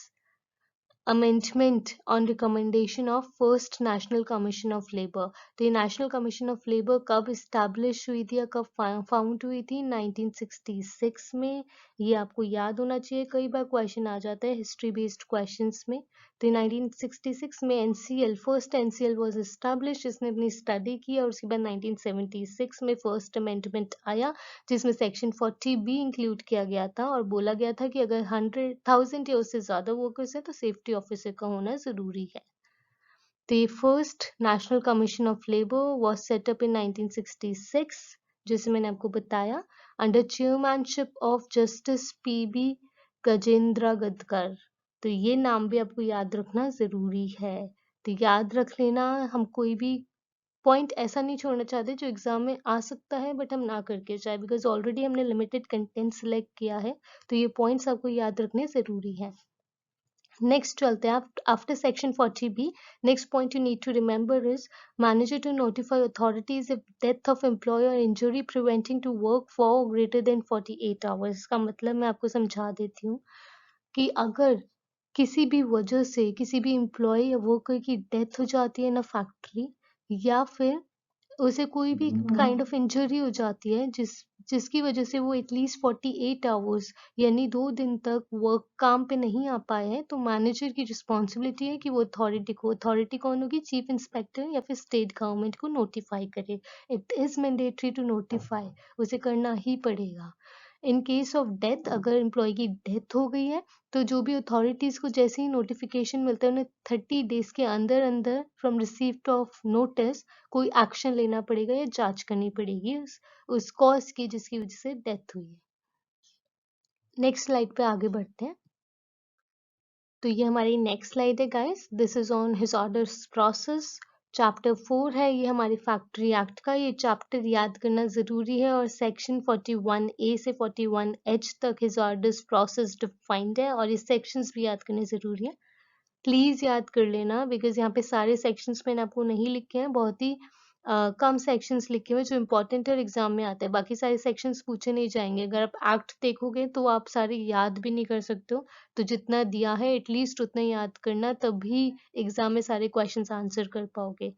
amendment on recommendation of first national commission of labour. तो ये नेशनल कमीशन ऑफ लेबर कब इस्टेब्लिश हुई थी या कब फाउंड हुई थी? 1966 में। ये आपको याद होना चाहिए, कई बार क्वेश्चन आ जाता है हिस्ट्री बेस्ड क्वेश्चंस में। तो 1966 में NCL, first NCL was establish, जिसने अपनी स्टडी की, और उसके बाद 1976 में फर्स्ट अमेंडमेंट आया जिसमें सेक्शन 40B इंक्लूड किया गया था और बोला गया था कि अगर 100,000 या उससे ज़्यादा वर्कर्स हैं तो सेफ्टी ऑफिसर का होना ज़रूरी है। The first National Commission of Labour was set up in 1966, जैसे मैंने आपको बताया, under chairmanship of justice PB Gajendragadkar. तो ये नाम भी आपको याद रखना ज़रूरी है। तो याद रख लेना, हम कोई भी पॉइंट ऐसा नहीं छोड़ना चाहते जो एग्जाम में आ सकता है बट हम ना करके जाए, बिकॉज ऑलरेडी हमने लिमिटेड कंटेंट सिलेक्ट किया है, तो ये पॉइंट्स आपको याद रखने ज़रूरी है। नेक्स्ट चलते हैं after section 40B। Next point you need to remember is manager to notify authorities if death of employ और injury preventing to work for greater than 48 hours. इसका मतलब मैं आपको समझा देती हूँ कि अगर किसी भी वजह से किसी भी एम्प्लॉय या वर्कर की डेथ हो जाती है ना फैक्ट्री, या फिर उसे कोई भी काइंड ऑफ इंजरी हो जाती है जिसकी वजह से वो एटलीस्ट 48 आवर्स यानी 2 दिन तक वर्क काम पे नहीं आ पाए हैं, तो मैनेजर की रिस्पॉन्सिबिलिटी है कि वो अथॉरिटी कौन होगी? चीफ इंस्पेक्टर या फिर स्टेट गवर्नमेंट को नोटिफाई करे। It is mandatory to notify, उसे करना ही पड़ेगा। इन केस ऑफ डेथ, अगर एम्प्लॉय की डेथ हो गई है तो जो भी अथॉरिटीज़ को जैसे ही नोटिफिकेशन मिलता है उन्हें 30 डेज के अंदर अंदर फ्रॉम रिसीप्ट ऑफ नोटिस कोई एक्शन लेना पड़ेगा या जांच करनी पड़ेगी उस कॉज की जिसकी वजह से डेथ हुई है। नेक्स्ट स्लाइड पे आगे बढ़ते हैं। तो ये हमारी नेक्स्ट स्लाइड है guys, this is on hazardous process. Chapter 4 है ये हमारे फैक्ट्री एक्ट का। ये चैप्टर याद करना ज़रूरी है और सेक्शन 41A से 41H तक हिजार्डस प्रोसेस डिफाइंड है और ये सेक्शंस भी याद करने ज़रूरी है। प्लीज़ याद कर लेना बिकॉज यहाँ पे सारे सेक्शंस मैंने आपको नहीं लिखे हैं, बहुत ही कम सेक्शंस लिखे हुए जो इंपॉर्टेंट है और एग्जाम में आते हैं। बाकी सारे सेक्शंस पूछे नहीं जाएंगे। अगर आप एक्ट देखोगे तो आप सारे याद भी नहीं कर सकते हो, तो जितना दिया है एटलीस्ट उतना याद करना, तभी एग्जाम में सारे क्वेश्चंस आंसर कर पाओगे।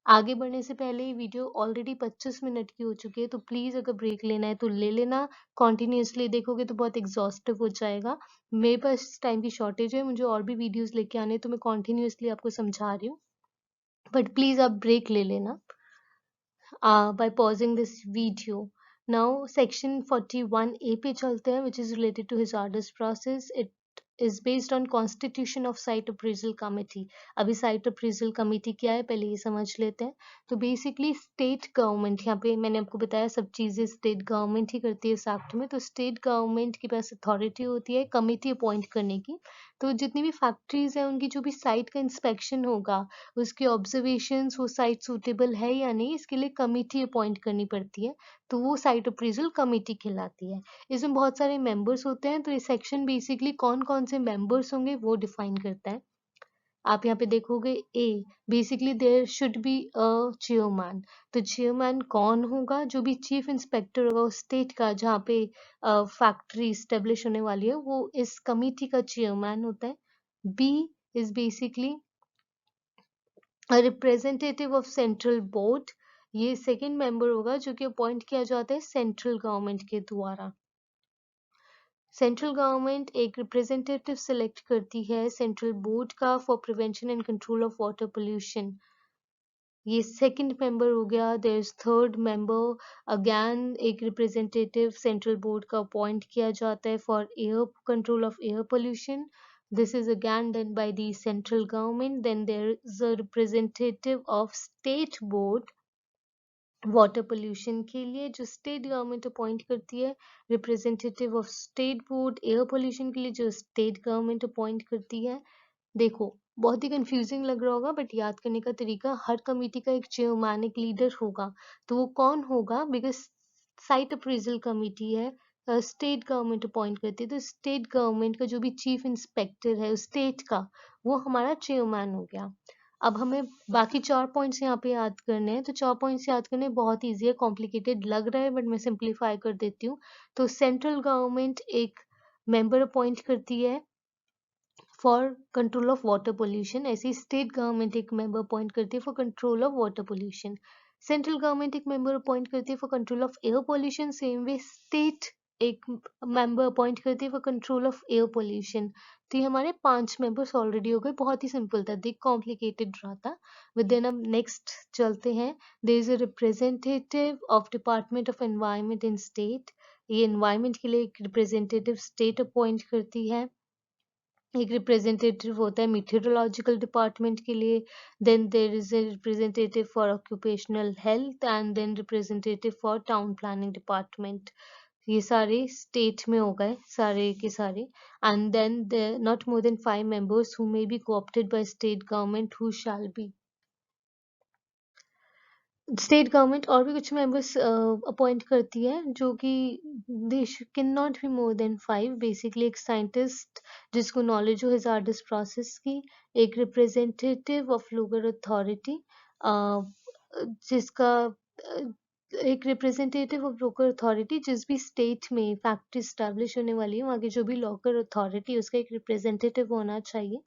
आगे बढ़ने से पहले ये वीडियो ऑलरेडी 25 मिनट की हो चुकी है, तो प्लीज़ अगर ब्रेक लेना है तो ले लेना। कॉन्टिन्यूसली देखोगे तो बहुत एग्जॉस्टिव हो जाएगा। मेरे पास टाइम की शॉर्टेज है, मुझे और भी वीडियोस लेके आने, तो मैं कॉन्टिन्यूसली आपको समझा रही हूँ, बट प्लीज़ आप ब्रेक ले लेना by pausing this video. Now section 41A पे चलते हैं, which is related to hazardous process. It is based on constitution of site appraisal committee. अभी site appraisal committee क्या है पहले ये समझ लेते हैं। तो basically state government, यहाँ पे मैंने आपको बताया सब चीज़ें state government ही करती है इस एक्ट में। तो state government के पास authority होती है committee appoint करने की। तो जितनी भी फैक्ट्रीज हैं उनकी जो भी साइट का इंस्पेक्शन होगा, उसके ऑब्जर्वेशंस, वो साइट सूटेबल है या नहीं, इसके लिए कमिटी अपॉइंट करनी पड़ती है। तो वो साइट अप्रेजल कमिटी कहलाती है। इसमें बहुत सारे मेंबर्स होते हैं, तो ये सेक्शन बेसिकली कौन कौन से मेंबर्स होंगे वो डिफाइन करता है। आप यहाँ पे देखोगे ए, basically there should be a chairman. तो चेयरमैन कौन होगा? जो भी चीफ इंस्पेक्टर होगा उस स्टेट का जहाँ पे फैक्ट्री स्टेब्लिश होने वाली है, वो इस कमिटी का चेयरमैन होता है। B is basically representative of central board. ये सेकंड मेंबर होगा जो कि अपॉइंट किया जाता है सेंट्रल गवर्नमेंट के द्वारा। सेंट्रल गवर्नमेंट एक रिप्रेजेंटेटिव सिलेक्ट करती है सेंट्रल बोर्ड का for prevention and control of water pollution. ये सेकंड मेंबर हो गया। There is third member, again एक रिप्रेजेंटेटिव सेंट्रल बोर्ड का अपॉइंट किया जाता है for air control of air pollution. This is again done by the central government. Then there is a representative of state board water pollution के लिए जो स्टेट गवर्नमेंट अपॉइंट करती है, representative of state board air pollution के लिए जो स्टेट गवर्नमेंट अपॉइंट करती है। देखो बहुत ही कंफ्यूजिंग लग रहा होगा, बट याद करने का तरीका, हर कमेटी का एक चेयरमैन एक लीडर होगा। तो वो कौन होगा? बिकॉज साइट अप्रेजल कमेटी है, स्टेट गवर्नमेंट अपॉइंट करती है, तो स्टेट गवर्नमेंट का जो भी चीफ इंस्पेक्टर है उस स्टेट का, वो हमारा चेयरमैन हो गया। अब हमें बाकी 4 पॉइंट्स यहाँ पे याद करने हैं। तो 4 पॉइंट्स याद करने बहुत ईजी है, कॉम्प्लिकेटेड लग रहा है बट मैं सिंप्लीफाई कर देती हूँ। तो सेंट्रल गवर्नमेंट एक मेंबर अपॉइंट करती है for control of water pollution, ऐसी स्टेट गवर्नमेंट एक मेंबर अपॉइंट करती है for control of water pollution. Central government एक मेंबर अपॉइंट करती है for control of air pollution, same way state एक मेंबर अपॉइंट करती है for control of air pollution. तो ये हमारे 5 मेंबर्स ऑलरेडी हो गए, बहुत ही सिंपल था, दिख कॉम्प्लिकेटेड रहा था। विद देन हम नेक्स्ट चलते हैं। There is a representative of department of environment in state. ये एनवायरनमेंट के लिए एक रिप्रेजेंटेटिव स्टेट अपॉइंट करती है। एक रिप्रेजेंटेटिव होता है मीटेरोलॉजिकल डिपार्टमेंट के लिए। Then there is a representative for occupational health and then representative for town planning department. ये सारे स्टेट में हो गए सारे के सारे। And then not more than 5 members who may be co-opted by state government who shall be state government और भी कुछ मेंबर्स अपॉइंट करती है जो कि they can not be more than 5। Basically एक साइंटिस्ट जिसको नॉलेज हो हजार्डस प्रोसेस की, एक रिप्रेजेंटेटिव ऑफ लोकल अथॉरिटी जिसका एक रिप्रेजेंटेटिव ऑफ लोकल अथॉरिटी जिस भी स्टेट में फैक्ट्री स्टैब्लिश होने वाली है वहाँ की जो भी लोकल अथॉरिटी उसका एक रिप्रेजेंटेटिव होना चाहिए।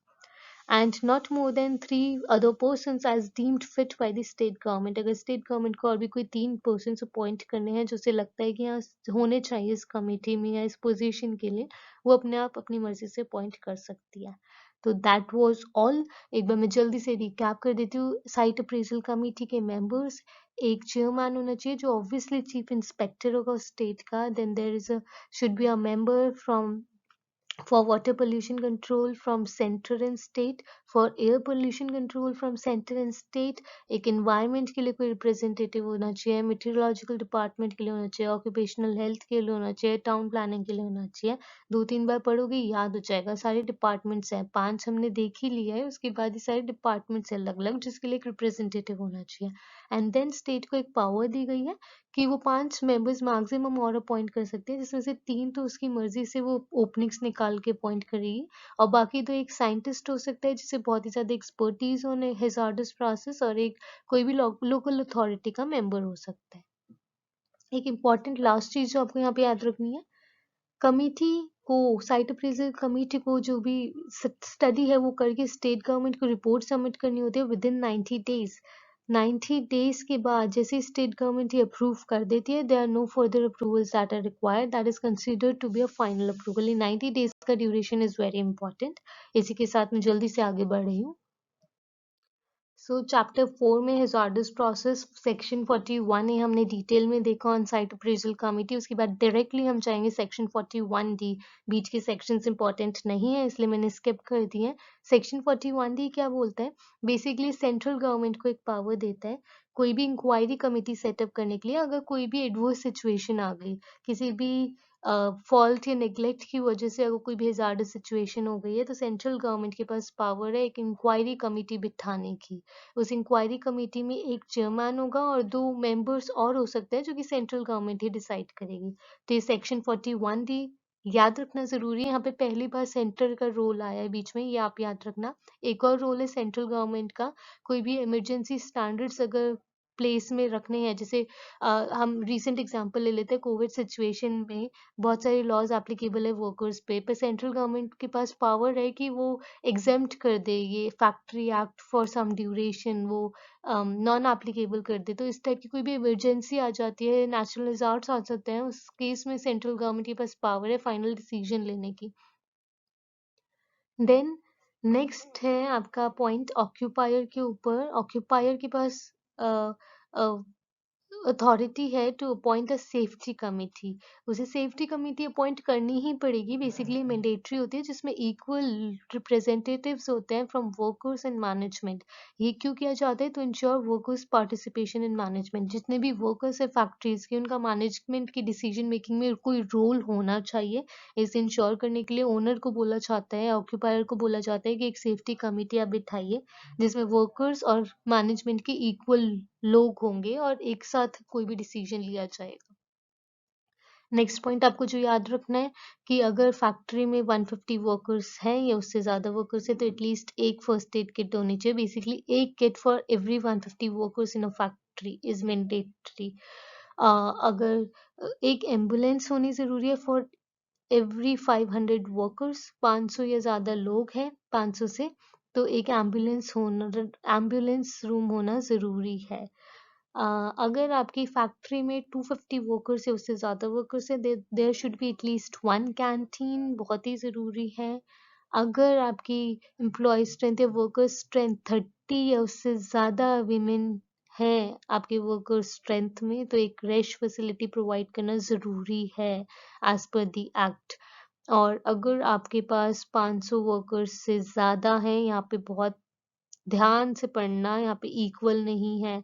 And not more than 3 other persons as deemed fit by the state government। अगर स्टेट गवर्नमेंट को और भी कोई 3 persons अपॉइंट करने हैं जो उसे लगता है कि यहाँ होने चाहिए इस कमेटी में या इस पोजीशन के लिए, वो अपने आप अपनी मर्जी से अपॉइंट कर सकती है। तो दैट वाज ऑल। एक बार मैं जल्दी से रिकैप कर देती हूँ। साइट अप्रेजल कमेटी के मेंबर्स, एक चेयरमैन होना चाहिए जो ऑब्वियसली चीफ इंस्पेक्टर होगा स्टेट का। Then there is a should be a member from for water pollution control from center and state, for air pollution control from center and state, एक environment के लिए कोई representative होना चाहिए, meteorological department के लिए होना चाहिए, occupational health के लिए होना चाहिए, town planning के लिए होना चाहिए। 2-3 बार पढ़ोगे याद हो जाएगा। सारे डिपार्टमेंट्स हैं, 5 हमने देख ही लिया है, उसके बाद ये सारे डिपार्टमेंट्स अलग अलग जिसके लिए एक रिप्रेजेंटेटिव होना चाहिए। एंड देन स्टेट को एक पावर दी गई है कि वो 5 मेंबर्स मैक्सिमम और अपॉइंट कर सकते हैं, जिसमें से 3 तो उसकी मर्जी से वो ओपनिंग्स निकाल के अपॉइंट करेगी, और बाकी तो एक साइंटिस्ट हो सकता है जिसे बहुत ही ज्यादा एक्सपर्टीज हो हैजार्डस प्रोसेस, और एक कोई भी लोकल अथॉरिटी का मेंबर हो सकता है। एक इम्पॉर्टेंट लास्ट चीज जो आपको यहाँ पे याद रखनी है, कमिटी को, साइट अप्रेजल कमिटी को जो भी स्टडी है वो करके स्टेट गवर्नमेंट को रिपोर्ट सबमिट करनी होती है विद इन 90 डेज। 90 डेज के बाद जैसे स्टेट गवर्नमेंट ये अप्रूव कर देती है, there are no further approvals that are required, that is considered to be a final approval. In 90 days का ड्यूरेशन इज वेरी इंपॉर्टेंट। इसी के साथ मैं जल्दी से आगे बढ़ रही हूँ। सो चैप्टर 4 में हैजार्डस प्रोसेस सेक्शन 41 ये हमने डिटेल में देखा ऑन साइट अप्रेजल कमिटी। उसके बाद डायरेक्टली हम जाएंगे सेक्शन 41D। बीच के सेक्शंस इंपॉर्टेंट नहीं है इसलिए मैंने स्किप कर दिए हैं। सेक्शन 41D क्या बोलता है, बेसिकली सेंट्रल गवर्नमेंट को एक पावर देता है कोई भी इंक्वायरी कमेटी सेटअप करने के लिए अगर कोई भी एडवर्स सिचुएशन आ गई, किसी भी फॉल्ट या नेग्लेक्ट की वजह से अगर कोई भी हैजार्डस सिचुएशन हो गई है, तो सेंट्रल गवर्नमेंट के पास पावर है एक इंक्वायरी कमेटी बिठाने की। उस इंक्वायरी कमेटी में एक चेयरमैन होगा और 2 मेंबर्स और हो सकते हैं जो कि सेंट्रल गवर्नमेंट ही डिसाइड करेगी। तो ये सेक्शन 41D याद रखना जरूरी है। यहाँ पे पहली बार सेंटर का रोल आया है बीच में, ये आप याद रखना। एक और रोल है सेंट्रल गवर्नमेंट का, कोई भी इमरजेंसी स्टैंडर्ड्स अगर प्लेस में रखने हैं, जैसे हम रिसेंट एग्जांपल ले लेते हैं, कोविड सिचुएशन में बहुत सारे लॉज एप्लीकेबल है वर्कर्स पे, पर सेंट्रल गवर्नमेंट के पास पावर है कि वो एग्जेम्प्ट कर दे ये factory act for some duration, वो नॉन एप्लीकेबल कर दे। तो इस टाइप की कोई भी इमरजेंसी आ जाती है, नेचुरल डिजास्टर्स आ सकते हैं, उस केस में सेंट्रल गवर्नमेंट के पास पावर है फाइनल डिसीजन लेने की। देन नेक्स्ट है आपका पॉइंट ऑक्यूपायर के ऊपर। ऑक्यूपायर के पास अथॉरिटी है to appoint a safety committee. उसे सेफ्टी कमिटी अपॉइंट करनी ही पड़ेगी, बेसिकली मैंडेटरी होती है, जिसमें इक्वल रिप्रेजेंटेटिव्स होते हैं फ्रॉम वर्कर्स एंड मैनेजमेंट। ये क्यों किया जाता है, तो ensure workers participation in management. जितने भी वर्कर्स है फैक्ट्रीज के, उनका मैनेजमेंट की डिसीजन मेकिंग में कोई रोल होना चाहिए। इसे इंश्योर करने के लिए ओनर को बोला जाता है, ऑक्यूपायर को बोला जाता है कि एक सेफ्टी कमिटी आप बिठाइए जिसमें वर्कर्स और मैनेजमेंट के इक्वल लोग होंगे और एक साथ कोई भी डिसीजन लिया जाएगा। नेक्स्ट पॉइंट आपको जो याद रखना है कि अगर फैक्ट्री में 150 वर्कर्स हैं या उससे ज़्यादा वर्कर्स है तो एटलीस्ट एक फर्स्ट एड किट होनी चाहिए। बेसिकली एक kit for every 150 workers in a factory is mandatory. अगर एक एम्बुलेंस होनी ज़रूरी है फॉर एवरी 500 वर्कर्स। 500 या ज़्यादा लोग हैं 500 से, तो एक एम्बुलेंस रूम होना ज़रूरी है। अगर आपकी फैक्ट्री में 250 वर्कर्स है उससे ज़्यादा वर्कर्स है, there should be at least 1 canteen, बहुत ही ज़रूरी है। अगर आपकी एम्प्लॉय स्ट्रेंथ या वर्कर स्ट्रेंथ 30 या उससे ज़्यादा वीमेन है आपके वर्कर स्ट्रेंथ में, तो एक रेस्ट फैसिलिटी प्रोवाइड करना ज़रूरी है एज पर द एक्ट। और अगर आपके पास 500 वर्कर्स से ज़्यादा है, यहाँ पे बहुत ध्यान से पढ़ना, यहाँ पे इक्वल नहीं है,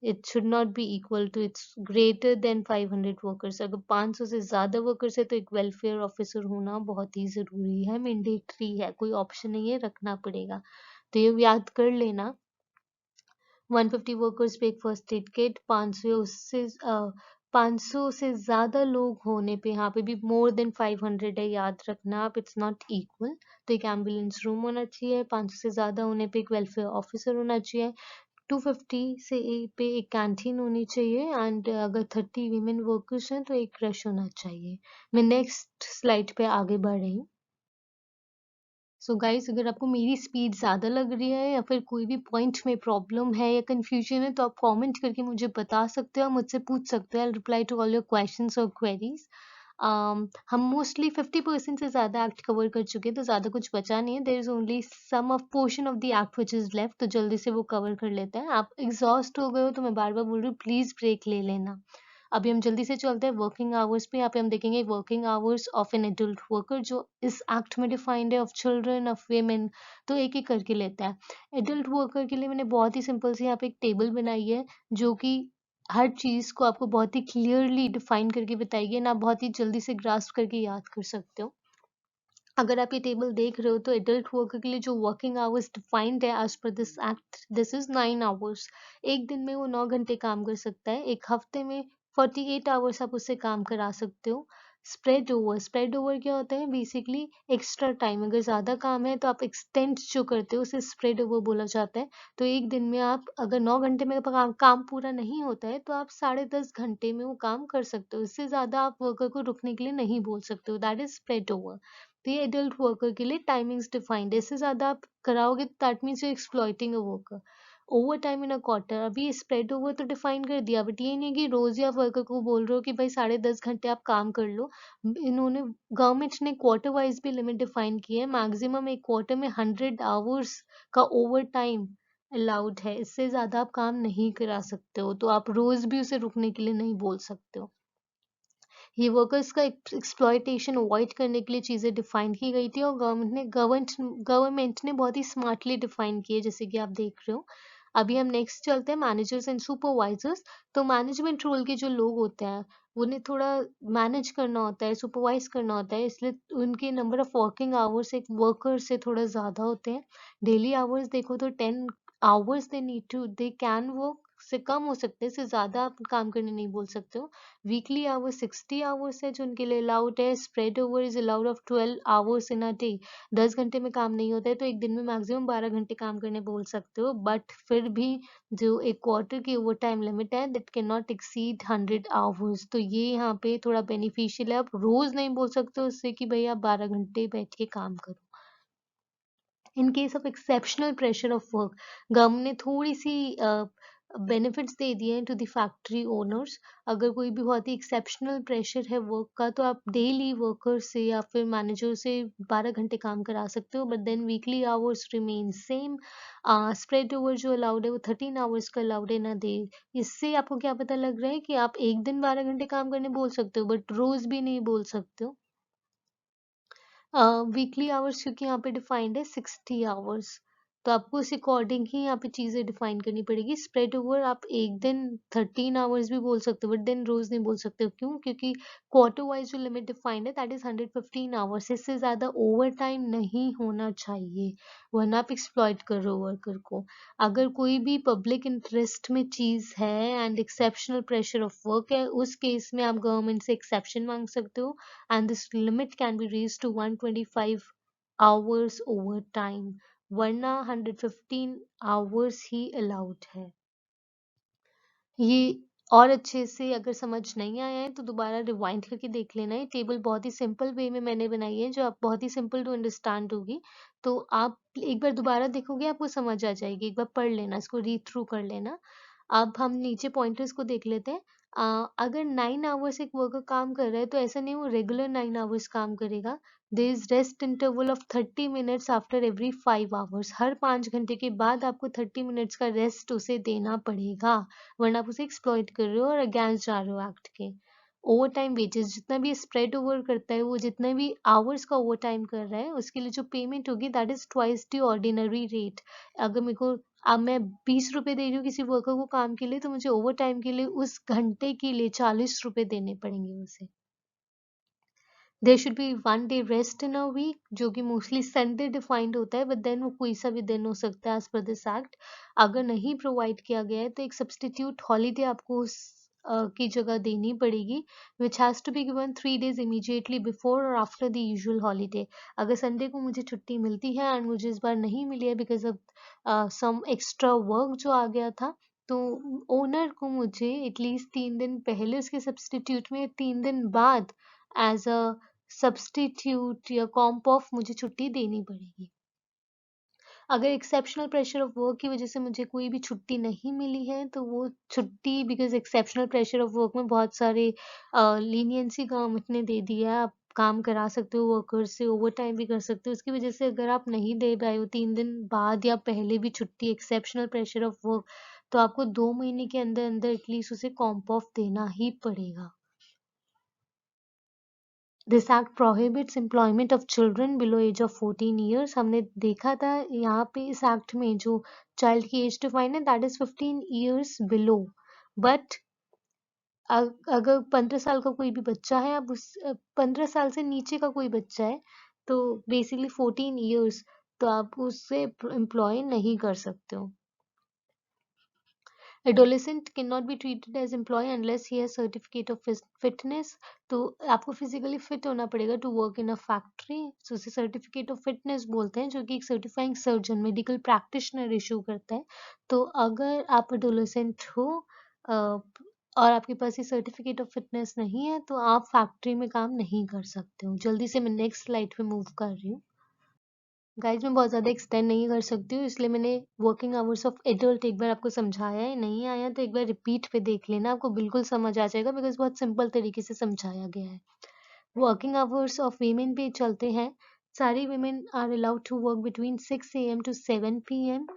it should not be equal to, it's greater than 500 workers. अगर 500 से ज्यादा वर्कर्स है तो एक वेलफेयर ऑफिसर होना बहुत ही जरूरी है, मैंडेटरी है, कोई ऑप्शन नहीं है, रखना पड़ेगा। तो ये याद कर लेना। 150 वर्कर्स पे एक फर्स्ट एड किट, 500 से ज्यादा लोग होने पे, यहाँ पे भी मोर देन 500 है, याद रखना आप, इट्स नॉट इक्वल। तो एक एम्बुलेंस रूम होना चाहिए, 500 से ज्यादा होने पे एक वेलफेयर ऑफिसर होना चाहिए, 250 से पे एक कैंटीन होनी चाहिए, एंड अगर 30 वीमेन वर्कर्स हैं तो एक क्रश होना चाहिए। मैं नेक्स्ट स्लाइड पे आगे बढ़ रही हूँ। सो गाइस, अगर आपको मेरी स्पीड ज़्यादा लग रही है या फिर कोई भी पॉइंट में प्रॉब्लम है या कंफ्यूजन है तो आप कमेंट करके मुझे बता सकते हो, मुझसे पूछ सकते हो। I reply to all your questions और क्वेरीज। हम मोस्टली 50% से ज़्यादा एक्ट कवर कर चुके हैं, तो ज़्यादा कुछ बचा नहीं है। There is only some of portion of the act which is left, तो जल्दी से वो कवर कर लेते हैं। आप एग्ज़ॉस्ट हो गए हो तो मैं बार-बार बोल रही हूँ, प्लीज़ ब्रेक ले लेना। अभी हम जल्दी से चलते हैं वर्किंग आवर्स पे। यहाँ पे हम देखेंगे working hours of an adult worker जो इस एक्ट में डिफाइंड है, ऑफ चिल्ड्रन, ऑफ वुमेन। तो एक-एक करके लेते हैं। एडल्ट वर्कर के लिए मैंने बहुत ही सिंपल सी यहाँ पे एक टेबल बनाई है, जो कि हर चीज़ को आपको बहुत ही क्लियरली डिफाइन करके बताएगी एंड आप बहुत ही जल्दी से ग्रास्प करके याद कर सकते हो। अगर आप ये टेबल देख रहे हो तो एडल्ट वर्कर के लिए जो वर्किंग आवर्स डिफाइंड है as per this act, this is 9 hours. एक दिन में वो 9 घंटे काम कर सकता है। एक हफ्ते में 48 आवर्स आप उससे काम करा सकते हो। स्प्रेड ओवर क्या होता है? Basically extra time. अगर ज़्यादा काम है तो आप एक्सटेंड जो करते हो उसे स्प्रेड ओवर बोला जाता है। तो एक दिन में आप अगर 9 घंटे में काम पूरा नहीं होता है तो आप 10.5 घंटे में वो काम कर सकते हो। इससे ज़्यादा आप वर्कर को रुकने के लिए नहीं बोल सकते हो। That is spread over. तो ये एडल्ट वर्कर के लिए टाइमिंग्स डिफाइंड है। इससे ज़्यादा आप कराओगे तो that means you exploiting a worker. Over time in a quarter, अभी स्प्रेड ओवर तो डिफाइन कर दिया, बट ये नहीं कि रोज ही आप वर्कर को बोल रहे हो कि भाई 10.5 घंटे आप काम कर लो। इन्होंने गवर्नमेंट ने क्वार्टर वाइज भी लिमिट डिफाइन की है। मैक्सिमम एक क्वार्टर में 100 आवर्स का ओवर टाइम अलाउड है। इससे ज़्यादा आप काम नहीं करा सकते हो, तो आप रोज भी उसे रुकने के लिए नहीं बोल सकते हो। ये वर्कर्स का एक्सप्लॉयटेशन अवॉइड करने के लिए चीज़ें डिफाइन की गई थी और गवर्नमेंट ने बहुत ही स्मार्टली डिफाइन की है, जैसे कि आप देख रहे हो। अभी हम नेक्स्ट चलते हैं मैनेजर्स एंड सुपरवाइजर्स। तो मैनेजमेंट रोल के जो लोग होते हैं उन्हें थोड़ा मैनेज करना होता है, सुपरवाइज करना होता है, इसलिए उनके नंबर ऑफ वर्किंग आवर्स एक वर्कर से थोड़ा ज़्यादा होते हैं। डेली आवर्स देखो तो 10 आवर्स दे कैन वर्क, से कम हो सकते हैं, इससे ज़्यादा आप काम करने नहीं बोल सकते हो। वीकली आवर्स 60 आवर्स है जो उनके लिए अलाउड है। Spread over is allowed of 12 hours in a day. 10 घंटे में काम नहीं होता है तो एक दिन में मैक्सिमम 12 घंटे काम करने बोल सकते हो, बट फिर भी जो एक क्वार्टर की ओवर टाइम लिमिट है that can not exceed 100 hours. तो ये यहाँ पे थोड़ा बेनिफिशियल है। आप रोज नहीं बोल सकते हो उससे कि भाई आप 12 घंटे बैठ के काम करो। इन case of exceptional pressure of work, government ने थोड़ी सी बेनिफिट्स दे दिए हैं टू द फैक्ट्री ओनर्स। अगर कोई भी बहुत ही एक्सेप्शनल प्रेशर है वर्क का तो आप डेली वर्कर से या फिर मैनेजर से 12 घंटे काम करा सकते हो, but then weekly hours remain same. Spread over जो अलाउड है वो 13 आवर्स का अलाउड है ना डे। इससे आपको क्या पता लग रहा है कि आप एक दिन 12 घंटे काम करने बोल सकते हो बट रोज भी नहीं बोल सकते हो। वीकली आवर्स क्योंकि यहाँ पे डिफाइंड है 60 आवर्स, तो आपको उस अकॉर्डिंग ही यहाँ पे चीज़ें डिफाइन करनी पड़ेगी। स्प्रेड ओवर आप एक दिन 13 आवर्स भी बोल सकते हो बट देन रोज नहीं बोल सकते हो। क्यों? क्योंकि क्वार्टर वाइज जो लिमिट डिफाइंड है दैट इज 115 आवर्स। इससे ज़्यादा ओवर टाइम नहीं होना चाहिए, वरना आप एक्सप्लॉइट कर रहे हो वर्कर को। अगर कोई भी पब्लिक इंटरेस्ट में चीज़ है and exceptional pressure of work है, उस केस में आप गवर्नमेंट से एक्सेप्शन मांग सकते हो and this limit can be raised to 125 hours over time, वरना 115 hours ही allowed है। ये और अच्छे से अगर समझ नहीं आया है तो दोबारा रिवाइंड करके देख लेना। है टेबल बहुत ही सिंपल वे में मैंने बनाई है जो आप बहुत ही सिंपल टू अंडरस्टैंड होगी। तो आप एक बार दोबारा देखोगे आपको समझ आ जाएगी। एक बार पढ़ लेना, इसको रीड थ्रू कर लेना। अब हम नीचे पॉइंटर्स को देख लेते हैं। अगर 9 आवर्स एक वर्कर काम कर रहा है तो ऐसा नहीं वो रेगुलर 9 आवर्स काम करेगा। There is rest interval of 30 minutes after every 5 hours. हर 5 घंटे के बाद आपको 30 मिनट्स का रेस्ट उसे देना पड़ेगा, वरना आप उसे एक्सप्लॉइट कर रहे हो और अगेंस्ट जा रहे हो एक्ट के। ओवर टाइम वेजेस जितना भी स्प्रेड ओवर करता है, वो जितने भी आवर्स का ओवर टाइम कर रहा है उसके लिए जो पेमेंट होगी that is twice the ordinary rate. अगर मेरे को अब मैं 20 रुपए दे रही हूँ किसी वर्कर को काम के लिए, तो मुझे ओवर टाइम के लिए उस घंटे के लिए 40 रुपए देने पड़ेंगे उसे। There should be 1 day rest in a week, जो कि मोस्टली संडे डिफाइंड होता है, बट देन वो कोई सा भी दिन हो सकता है एज पर दिस एक्ट। अगर नहीं प्रोवाइड किया गया है तो एक सब्सटीट्यूट हॉलीडे आपको उस की जगह देनी पड़ेगी, which has to be given 3 days immediately before और आफ्टर द यूजुअल हॉलीडे। अगर संडे को मुझे छुट्टी मिलती है एंड मुझे इस बार नहीं मिली है because of some extra work जो आ गया था, तो ओनर को मुझे एटलीस्ट 3 दिन पहले उसके सब्सटीट्यूट में 3 दिन बाद एज अ सब्स्टिट्यूट या कॉम्प ऑफ मुझे छुट्टी देनी पड़ेगी। अगर एक्सेप्शनल प्रेशर ऑफ वर्क की वजह से मुझे कोई भी छुट्टी नहीं मिली है तो वो छुट्टी, because exceptional pressure of work में बहुत सारे लीनियंसी गवर्नमेंट ने दे दिया है, आप काम करा सकते हो वर्कर से, ओवर टाइम भी कर सकते हो, उसकी वजह से अगर आप नहीं दे पाए हो 3 दिन बाद या पहले भी छुट्टी एक्सेप्शनल प्रेशर ऑफ वर्क, तो आपको 2 महीने के अंदर अंदर एटलीस्ट उसे कॉम्प ऑफ देना ही पड़ेगा। This act prohibits employment of children below age of 14 years. हमने देखा था यहाँ पे इस एक्ट में जो चाइल्ड की एज डिफाइन है that is 15 years below, but अगर 15 साल का कोई भी बच्चा है, अब उस 15 साल से नीचे का कोई बच्चा है तो बेसिकली 14 ईयर्स, तो आप उससे एम्प्लॉय नहीं कर सकते हो। Adolescent cannot be treated as employee unless he has certificate of fitness. तो आपको फिजिकली फिट होना पड़ेगा to work in a factory, तो उसे सर्टिफिकेट ऑफ फिटनेस बोलते हैं, जो कि एक certifying surgeon medical practitioner issue करता है। तो अगर आप एडोलेसेंट हो और आपके पास ये सर्टिफिकेट ऑफ फिटनेस नहीं है तो आप फैक्ट्री में काम नहीं कर सकते हो। जल्दी से मैं नेक्स्ट स्लाइड पे मूव कर रही हूँ। गाइज मैं बहुत ज़्यादा एक्सटेंड नहीं कर सकती हूँ, इसलिए मैंने वर्किंग आवर्स ऑफ एडल्ट एक बार आपको समझाया है, नहीं आया तो एक बार रिपीट पे देख लेना, आपको बिल्कुल समझ आ जाएगा, बिकॉज बहुत सिंपल तरीके से समझाया गया है। वर्किंग आवर्स ऑफ वीमेन पे चलते हैं। सारी women are allowed to work between 6 a.m. to 7 p.m.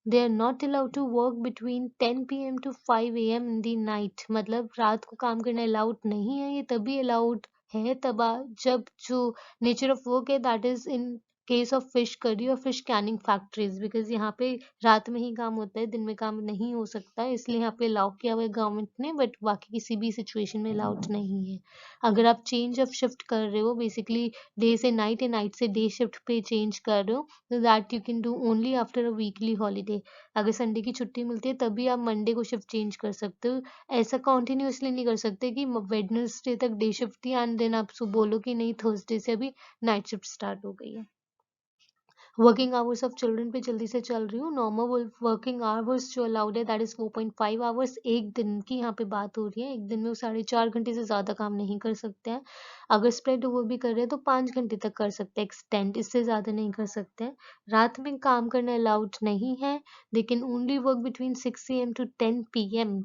They are not allowed to work between 10 p.m. to 5 a.m. in the night. मतलब रात को काम करना अलाउड नहीं है, ये तभी अलाउड है तब जब जो नेचर ऑफ वर्क है that is in case of fish curry और फिश कैनिंग फैक्ट्रीज, बिकॉज यहाँ पे रात में ही काम होता है, दिन में काम नहीं हो सकता, इसलिए यहाँ पे अलाउ किया हुआ है गवर्नमेंट ने, बट बाकी किसी भी सिचुएशन में अलाउड नहीं है। अगर आप चेंज ऑफ शिफ्ट कर रहे हो, बेसिकली डे से नाइट या नाइट से डे शिफ्ट पे चेंज कर रहे हो, तो that you can do only after a weekly holiday. अगर संडे की छुट्टी मिलती है तभी आप मंडे को शिफ्ट चेंज कर सकते हो, ऐसा कॉन्टिन्यूसली नहीं कर सकते कि वेडनेसडे तक डे शिफ्ट थी एंड देन आप बोलो कि नहीं थर्सडे से अभी नाइट शिफ्ट स्टार्ट हो गई है। वर्किंग आवर्स ऑफ चिल्ड्रन पे जल्दी से चल रही हूँ। नॉर्मल वर्किंग आवर्स जो अलाउड है दैट इज 4.5 आवर्स, एक दिन की यहाँ पे बात हो रही है, एक दिन में वो 4.5 घंटे से ज्यादा काम नहीं कर सकते हैं। अगर स्प्रेड ओवर भी कर रहे हैं तो 5 घंटे तक कर सकते हैं एक्सटेंड, इससे ज्यादा नहीं कर सकते हैं। रात में काम करना अलाउड नहीं है, लेकिन only work between 6 AM to 10 PM।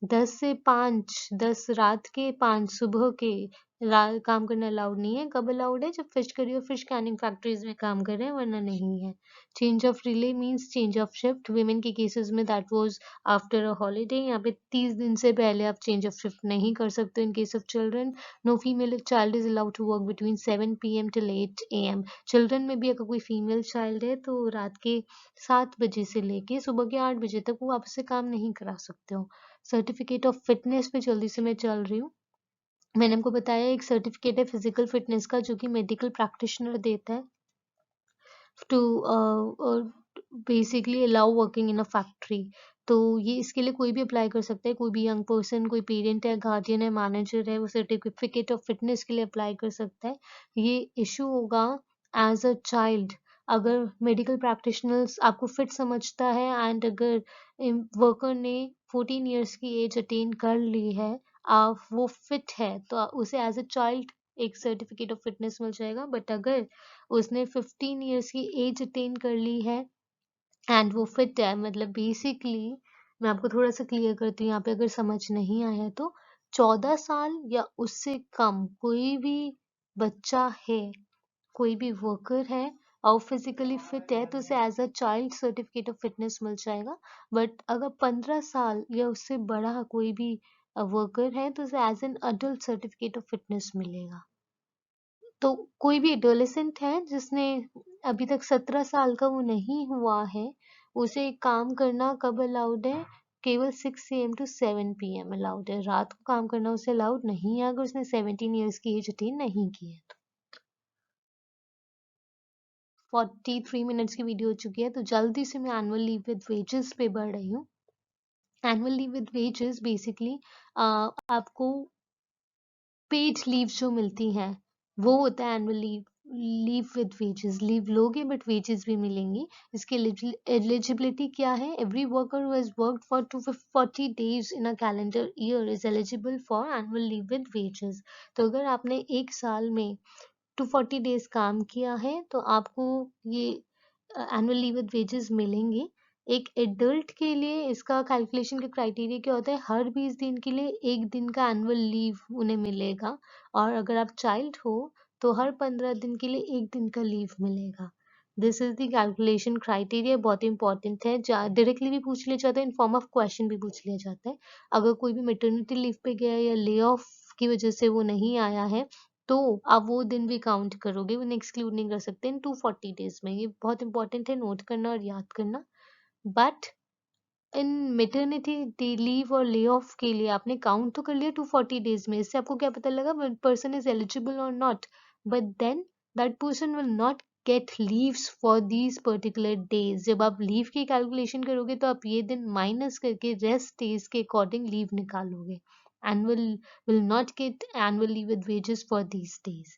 10 से 5, 10 रात के, 5 सुबह के काम करना अलाउड नहीं है। कब अलाउड है? जब फिश करी और फिश कैनिंग फैक्ट्रीज में काम कर रहे हैं, वरना नहीं है। Change of relay means change of shift. Women के केसेस में that was after a holiday, यहाँ पे 30 दिन से पहले आप चेंज ऑफ शिफ्ट नहीं कर सकते। In case of children, no female child is allowed to work between 7 PM till 8 AM। Children में भी अगर कोई फीमेल चाइल्ड है तो रात के 7 बजे से लेके सुबह के 8 बजे तक वो आपसे काम नहीं करा सकते हो। सर्टिफिकेट ऑफ फिटनेस पे जल्दी से मैं चल रही हूँ। मैंने आपको बताया एक सर्टिफिकेट है फिजिकल फिटनेस का, जो कि मेडिकल प्रैक्टिशनर देता है to basically allow working in a factory. तो ये इसके लिए कोई भी अप्लाई कर सकता है, कोई भी यंग पर्सन, कोई पेरेंट है, गार्डियन है, मैनेजर है, वो सर्टिफिकेट ऑफ फिटनेस के लिए अप्लाई कर सकता है। ये इशू होगा एज अ चाइल्ड अगर मेडिकल प्रैक्टिशनर्स आपको फिट समझता है एंड अगर वर्कर ने 14 ईयर्स की एज अटेन कर ली है, वो फिट है, तो उसे एज अ चाइल्ड एक सर्टिफिकेट ऑफ फिटनेस मिल जाएगा। बट अगर उसने 15 ईयर्स की एज अटेन कर ली है एंड वो फिट है, मतलब बेसिकली मैं आपको थोड़ा सा क्लियर करती हूँ यहाँ पे अगर समझ नहीं आया तो, 14 साल या उससे कम कोई भी बच्चा है, कोई भी वर्कर है और फिजिकली फिट है, तो उसे as a child certificate of fitness मिल जाएगा। बट अगर 15 साल या उससे बड़ा कोई भी वर्कर है तो उसे as an adult certificate of fitness मिलेगा। तो कोई भी एडोलेसेंट है जिसने अभी तक 17 साल का वो नहीं हुआ है, उसे काम करना कब अलाउड है? केवल 6 AM to 7 PM अलाउड है। रात को काम करना उसे अलाउड नहीं है अगर उसने 17 ईयर्स की एज अटेन नहीं की है तो। 43 मिनट्स की वीडियो हो चुकी है, तो जल्दी से मैं एनुअल लीव विद वेजेस पे बढ़ रही हूँ। Annual leave with wages basically आपको पेड लीव जो मिलती हैं वो होता है annual leave. Leave with wages, leave लोगे बट वेजेस भी मिलेंगी। इसकी एलिजिबिलिटी क्या है? Every worker who has worked for 240 days in a calendar year is eligible for annual leave with wages. तो अगर आपने एक साल में 240 डेज काम किया है तो आपको ये एनुअल लीव विद वेजेस मिलेंगे। एक एडल्ट के लिए इसका कैलकुलेशन का क्राइटेरिया क्या होता है, हर 20 दिन के लिए 1 दिन का एनुअल लीव उन्हें मिलेगा, और अगर आप चाइल्ड हो तो हर 15 दिन के लिए 1 दिन का लीव मिलेगा। This is the calculation criteria, बहुत इंपॉर्टेंट है, डायरेक्टली भी पूछ लिया जाता है, इन फॉर्म ऑफ क्वेश्चन भी पूछ लिया जाता है। अगर कोई भी मेटर्निटी लीव पे गया है या ले ऑफ की वजह से वो नहीं आया है, तो आप वो दिन भी काउंट करोगे, उन्हें एक्सक्लूड नहीं कर सकते इन 240 डेज में। ये बहुत इंपॉर्टेंट है, नोट करना और याद करना। बट इन मेटर्निटी लीव और ले ऑफ के लिए आपने काउंट तो कर लिया 240 डेज में, इससे आपको क्या पता लगा पर्सन इज एलिजिबल और not, but then that person will not get leaves for these particular days. जब आप लीव की कैलकुलेशन करोगे तो आप ये दिन माइनस करके रेस्ट डेज के अकॉर्डिंग लीव निकालोगे, and will not get annual leave with wages for these days।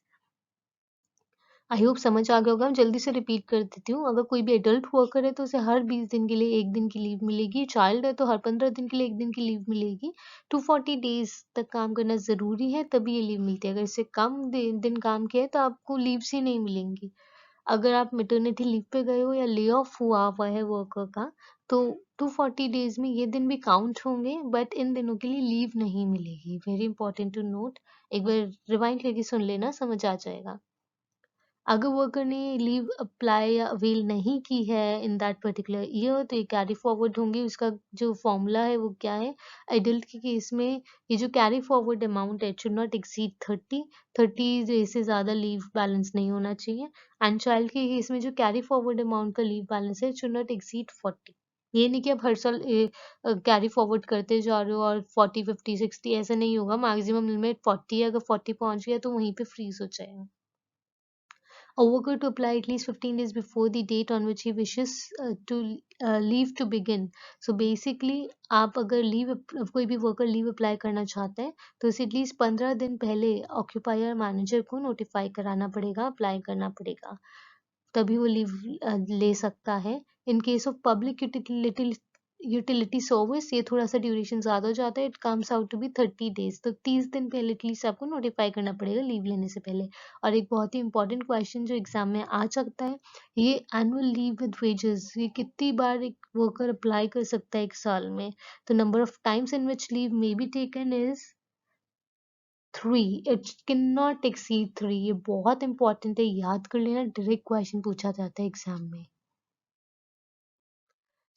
I hope समझ आ गया होगा, मैं जल्दी से रिपीट कर देती हूँ। अगर कोई भी एडल्ट वर्कर है तो उसे हर 20 दिन के लिए 1 दिन की लीव मिलेगी, चाइल्ड है तो हर 15 दिन के लिए 1 दिन की लीव मिलेगी। 240 डेज तक काम करना ज़रूरी है, तभी ये लीव मिलती है। अगर इससे कम दिन काम किया है तो आपको लीव्स ही नहीं मिलेंगी। अगर आप मेटर्निटी लीव पे गए हो या ले ऑफ हुआ है वर्कर का, तो 240 डेज में ये दिन भी काउंट होंगे, बट इन दिनों के लिए लीव नहीं मिलेगी। वेरी इंपॉर्टेंट टू नोट, एक बार रिवाइंड करके सुन लेना, समझ आ जाएगा। अगर वर्कर ने लीव अप्लाई या अवेल नहीं की है इन दैट पर्टिकुलर ईयर, तो ये कैरी फॉरवर्ड होंगे। उसका जो फॉर्मूला है वो क्या है, एडल्ट के केस में ये जो कैरी फॉरवर्ड अमाउंट है, इट शुड नॉट एक्सीड 30 से ज़्यादा लीव बैलेंस नहीं होना चाहिए। एंड चाइल्ड के केस में जो कैरी फॉरवर्ड अमाउंट का लीव बैलेंस है, इट शुड नॉट एक्सीड 40। ये नहीं कि आप हर साल कैरी फॉरवर्ड करते जा रहे हो और 40 50 60, ऐसा नहीं होगा। मैक्सिमम लिमिट 40 है, अगर 40 पहुंच गया तो वहीं पे फ्रीज हो जाएगा। A worker to apply at least 15 days before the date on which he wishes to leave to begin. So basically आप अगर लीव कोई भी वर्कर लीव अप्लाई करना चाहता है तो उसे एटलीस्ट 15 दिन पहले ऑक्यूपायर मैनेजर को नोटिफाई कराना पड़ेगा, अप्लाई करना पड़ेगा, तभी वो लीव ले सकता है। In case of public utility service ये थोड़ा सा ड्यूरेशन ज़्यादा हो जाता है, it comes out to be 30 days. तो 30 दिन पहले एटलीस्ट आपको नोटिफाई करना पड़ेगा लीव लेने से पहले। और एक बहुत ही इंपॉर्टेंट क्वेश्चन जो एग्जाम में आ सकता है, ये एनुअल लीव विद वेजेस, ये कितनी बार एक वर्कर अप्लाई कर सकता है एक साल में। तो number of times in which leave may be taken is 3, it can not exceed 3। ये बहुत इंपॉर्टेंट है, याद कर लेना, डायरेक्ट क्वेश्चन पूछा जाता है एग्जाम में।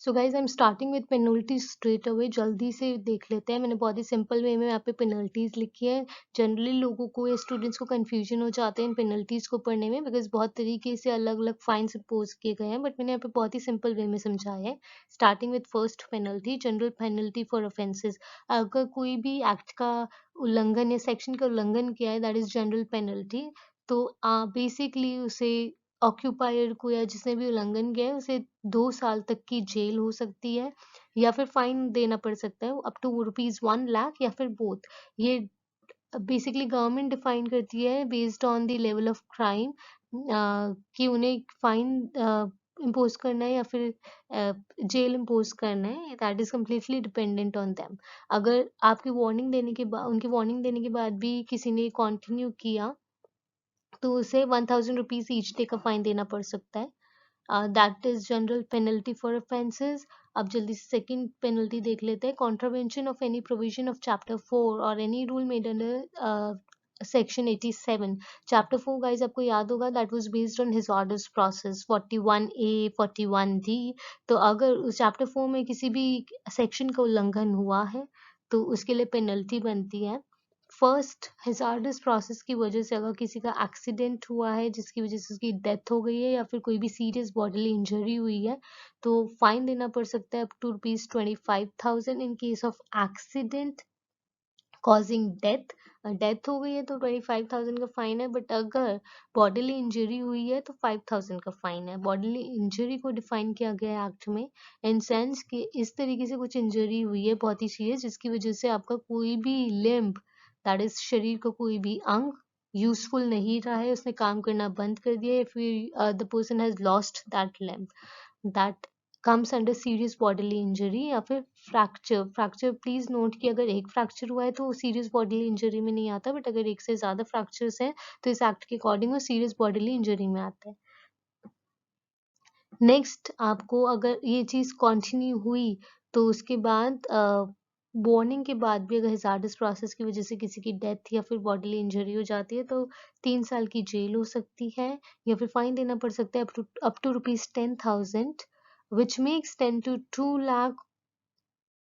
So guys I am starting with penalties straight away, जल्दी से देख लेते हैं। मैंने बहुत ही सिंपल वे में यहाँ पे पेनल्टीज लिखी है। जनरली लोगों को या स्टूडेंट्स को कंफ्यूजन हो जाते हैं इन पेनल्टीज को पढ़ने में, बिकॉज बहुत तरीके से अलग अलग फाइन्स इम्पोज किए गए हैं, बट मैंने यहाँ पे बहुत ही सिंपल वे में समझाया है। Starting with first penalty, general penalty for offences. अगर कोई भी एक्ट का उल्लंघन या सेक्शन का उल्लंघन किया है, दैट इज जनरल पेनल्टी। तो बेसिकली उसे ऑक्यूपायर को या जिसने भी उल्लंघन किया है उसे 2 साल तक की जेल हो सकती है, या फिर फाइन देना पड़ सकता है अप टू ₹1,00,000 या फिर बोथ। ये बेसिकली गवर्नमेंट डिफाइन करती है based on the level of crime, कि उन्हें फाइन इम्पोज करना है या फिर जेल इम्पोज करना है, that is completely dependent on them. अगर आपकी वार्निंग देने के बाद, उनकी वार्निंग देने के बाद भी किसी ने कंटिन्यू किया तो उसे 1,000 रुपीज ईच डे का फाइन देना पड़ सकता है। That is general penalty for offences. अब जल्दी से सेकंड पेनल्टी देख लेते हैं, contravention of any provision of chapter 4 और any rule made under section 87। Chapter 4 guys आपको याद होगा, that was based on hazardous process 41A 41D। तो अगर उस चैप्टर 4 में किसी भी सेक्शन का उल्लंघन हुआ है तो उसके लिए पेनल्टी बनती है। फर्स्ट हैजार्डस प्रोसेस की वजह से अगर किसी का एक्सीडेंट हुआ है जिसकी वजह से उसकी डेथ हो गई है या फिर कोई भी सीरियस बॉडीली इंजरी हुई है, तो फाइन देना पड़ सकता है up to ₹25,000 in case of accident causing death. Death हो गई है तो 25,000 का फाइन है, बट अगर बॉडीली इंजरी हुई है तो 5,000 का फाइन है। बॉडीली इंजरी को डिफाइन किया गया है एक्ट में इन सेंस कि इस तरीके से कुछ इंजरी हुई है बहुत ही सीरियस जिसकी वजह से आपका कोई भी लिम्ब, दैट इज शरीर का कोई भी अंग यूजफुल नहीं रहा है, उसने काम करना बंद कर दिया है, फिर the person has lost that limb, that comes under serious bodily injury. या फिर फ्रैक्चर, फ्रैक्चर प्लीज नोट कि अगर एक फ्रैक्चर हुआ है तो सीरियस बॉडीली इंजरी में नहीं आता, बट अगर एक से ज्यादा फ्रैक्चर्स हैं तो इस एक्ट के अकॉर्डिंग वो सीरियस बॉडीली इंजरी में आता है। नेक्स्ट आपको अगर ये चीज़ कंटिन्यू हुई तो उसके बाद वार्निंग के बाद भी अगर हैजार्डस प्रोसेस की वजह से किसी की डेथ या फिर बॉडीली इंजरी हो जाती है तो 3 साल की जेल हो सकती है या फिर फाइन देना पड़ सकता है up to ₹10,000 which may extend to 2 lakh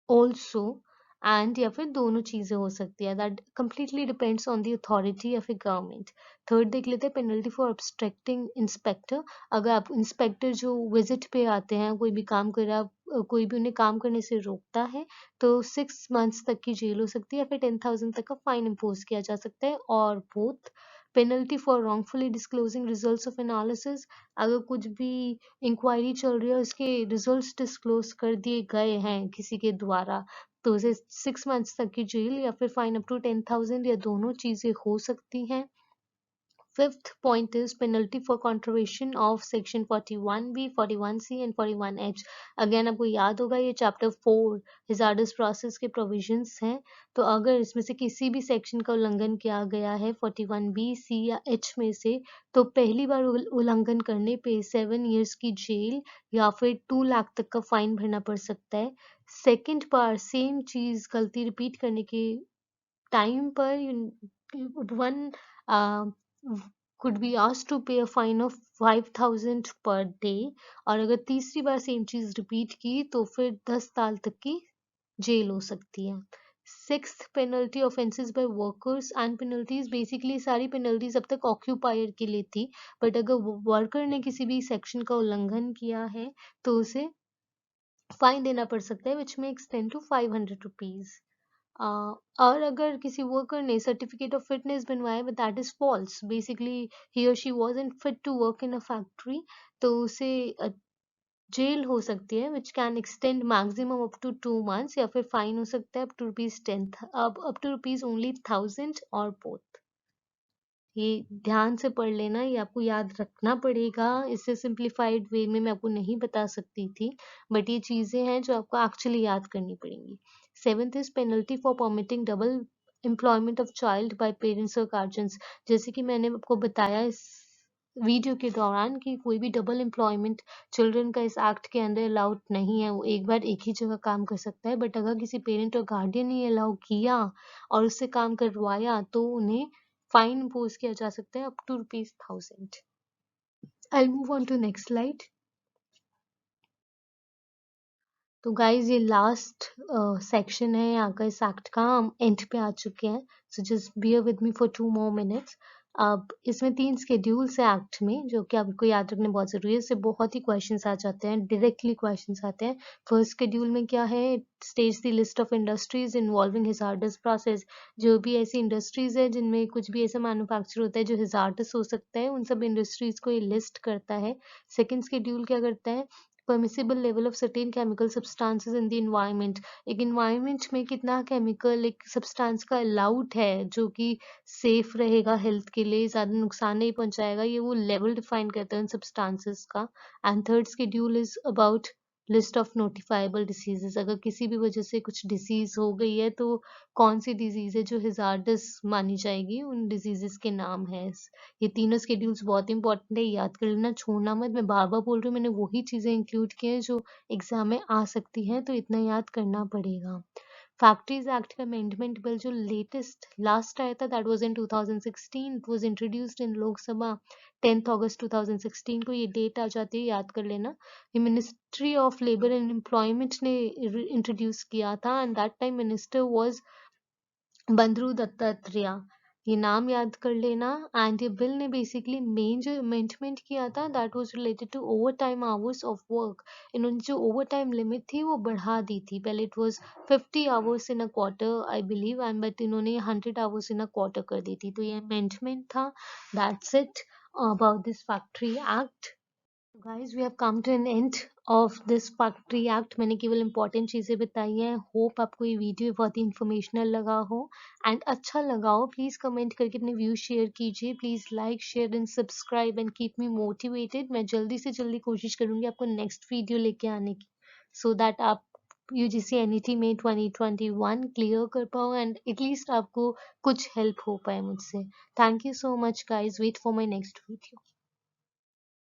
also and या फिर दोनों चीजें हो सकती है that completely depends on the authority of a government. Third देख लेते हैं पेनल्टी फॉर ऑब्स्ट्रक्टिंग इंस्पेक्टर। अगर आप इंस्पेक्टर जो विजिट पे आते हैं कोई भी काम कर रहा है कोई भी उन्हें काम करने से रोकता है तो 6 मंथ्स तक की जेल हो सकती है या फिर 10,000 तक का फाइन इम्पोज किया जा सकता है। और both penalty for wrongfully disclosing results of analysis. अगर कुछ भी इंक्वायरी चल रही है उसके रिजल्ट्स डिस्क्लोज कर दिए गए हैं किसी के द्वारा तो उसे 6 मंथ्स तक की जेल या फिर फाइन अप टू 10,000 या दोनों चीजें हो सकती हैं। Fifth point is penalty for contravention of section 41B, 41C and 41H। Again आपको याद होगा ये चैप्टर 4 hazardous process के प्रोविजंस हैं तो अगर इसमें से किसी भी सेक्शन का उल्लंघन किया गया है 41B, C या H में से तो पहली बार उल्लंघन करने पे 7 years की जेल या फिर 2 लाख तक का फाइन भरना पड़ सकता है। सेकेंड बार सेम चीज गलती रिपीट करने के टाइम पर one uh, could be asked to pay a fine of 5,000 per day और अगर तीसरी बार सेम चीज रिपीट की तो फिर 10 साल तक की जेल हो सकती है। Sixth penalty offences by workers and penalties. Basically सारी पेनल्टीज अब तक ऑक्यूपायर के लिए थी बट अगर वर्कर ने किसी भी सेक्शन का उल्लंघन किया है तो उसे फाइन देना पड़ सकता है विच में एक्सटेंड टू ₹500। और अगर किसी वर्कर ने सर्टिफिकेट ऑफ फिटनेस बनवाया but that is false basically he और she wasn't fit to work in a factory तो उसे जेल हो सकती है which can extend maximum up to 2 months या फिर फाइन हो सकता है अप टू रुपीज ओनली 1,000 और बोथ। ये ध्यान से पढ़ लेना ये आपको याद रखना पड़ेगा इससे सिंप्लीफाइड वे में मैं आपको नहीं बता सकती थी बट ये चीजें हैं जो आपको एक्चुअली याद करनी पड़ेंगी। Seventh is penalty for permitting double employment of child bye parents और गार्जियंस। जैसे कि मैंने आपको बताया इस वीडियो के दौरान कि कोई भी डबल एम्प्लॉयमेंट चिल्ड्रन का इस एक्ट के अंदर अलाउड नहीं है। वो एक बार एक ही जगह काम कर सकता है बट अगर किसी पेरेंट और गार्डियन ने अलाउ किया और उससे काम करवाया तो उन्हें फाइन इम्पोज किया जा सकता है up to ₹1,000। I move on to next slide. तो गाइज ये लास्ट सेक्शन है यहाँ का इस एक्ट का हम एंड पे आ चुके हैं so just bear with me for 2 more minutes। अब इसमें 3 स्केड्यूल्स है एक्ट में जो कि आपको याद रखने बहुत जरूरी है इससे बहुत ही क्वेश्चंस आ जाते हैं डायरेक्टली क्वेश्चंस आते हैं। फर्स्ट स्केड्यूल में क्या है states the list of industries involving hazardous process. जो भी ऐसी इंडस्ट्रीज है जिनमें कुछ भी ऐसा मैन्युफैक्चर होता है जो हिजार्डस हो सकता है उन सब इंडस्ट्रीज को ये लिस्ट करता है। सेकेंड स्केड्यूल क्या करता है permissible level of certain chemical substances in the environment। एक environment में कितना chemical एक substance का allowed है जो कि safe रहेगा health के लिए ज़्यादा नुकसान नहीं पहुंचाएगा ये वो level define करता है उन substances का। and third schedule is about list of notifiable diseases. अगर किसी भी वजह से कुछ डिसीज हो गई है तो कौन सी डिजीज है जो हिजार्डस मानी जाएगी उन डिजीजेस के नाम है। ये तीनों स्केड्यूल्स बहुत इंपॉर्टेंट है याद कर लेना छोड़ना मत। मैं बार बार बोल रही हूँ मैंने वही चीजें इंक्लूड की हैं जो एग्जाम में आ सकती हैं तो इतना याद करना पड़ेगा। फैक्ट्रीज एक्ट का अमेंडमेंट बिल जो लेटेस्ट लास्ट आया था that was in 2016 it was introduced in Lok Sabha 10th अगस्त 2016 को ये डेट आ जाती है याद कर लेना। ये ministry of labour and employment ने इंट्रोड्यूस किया था and that time minister was Bandaru Dattatreya. ये नाम याद कर लेना। एंड ये बिल ने बेसिकली मेन जो अमेंडमेंट किया था that was related to overtime hours of work. इन्होंने जो ओवर टाइम लिमिट थी वो बढ़ा दी थी पहले it was 50 hours in a quarter I believe and but इन्होंने 100 आवर्स इन अ क्वार्टर कर दी थी तो ये अमेंडमेंट था। That's it about this factory act. Guys we have come to an end of this factory act. मैंने केवल इंपॉर्टेंट चीजें बताई हैं। होप आपको ये वीडियो बहुत ही इंफॉर्मेशनल लगा हो एंड अच्छा लगा हो। प्लीज कमेंट करके अपने व्यूज शेयर कीजिए। Please like share and subscribe and keep me motivated. मैं जल्दी से जल्दी कोशिश करूंगी आपको नेक्स्ट वीडियो लेके आने की सो दैट आप यूजीसी एनईटी में 2021 क्लियर कर पाओ एंड एटलीस्ट आपको कुछ हेल्प हो पाए मुझसे। Thank you so much guys. Wait for my next video.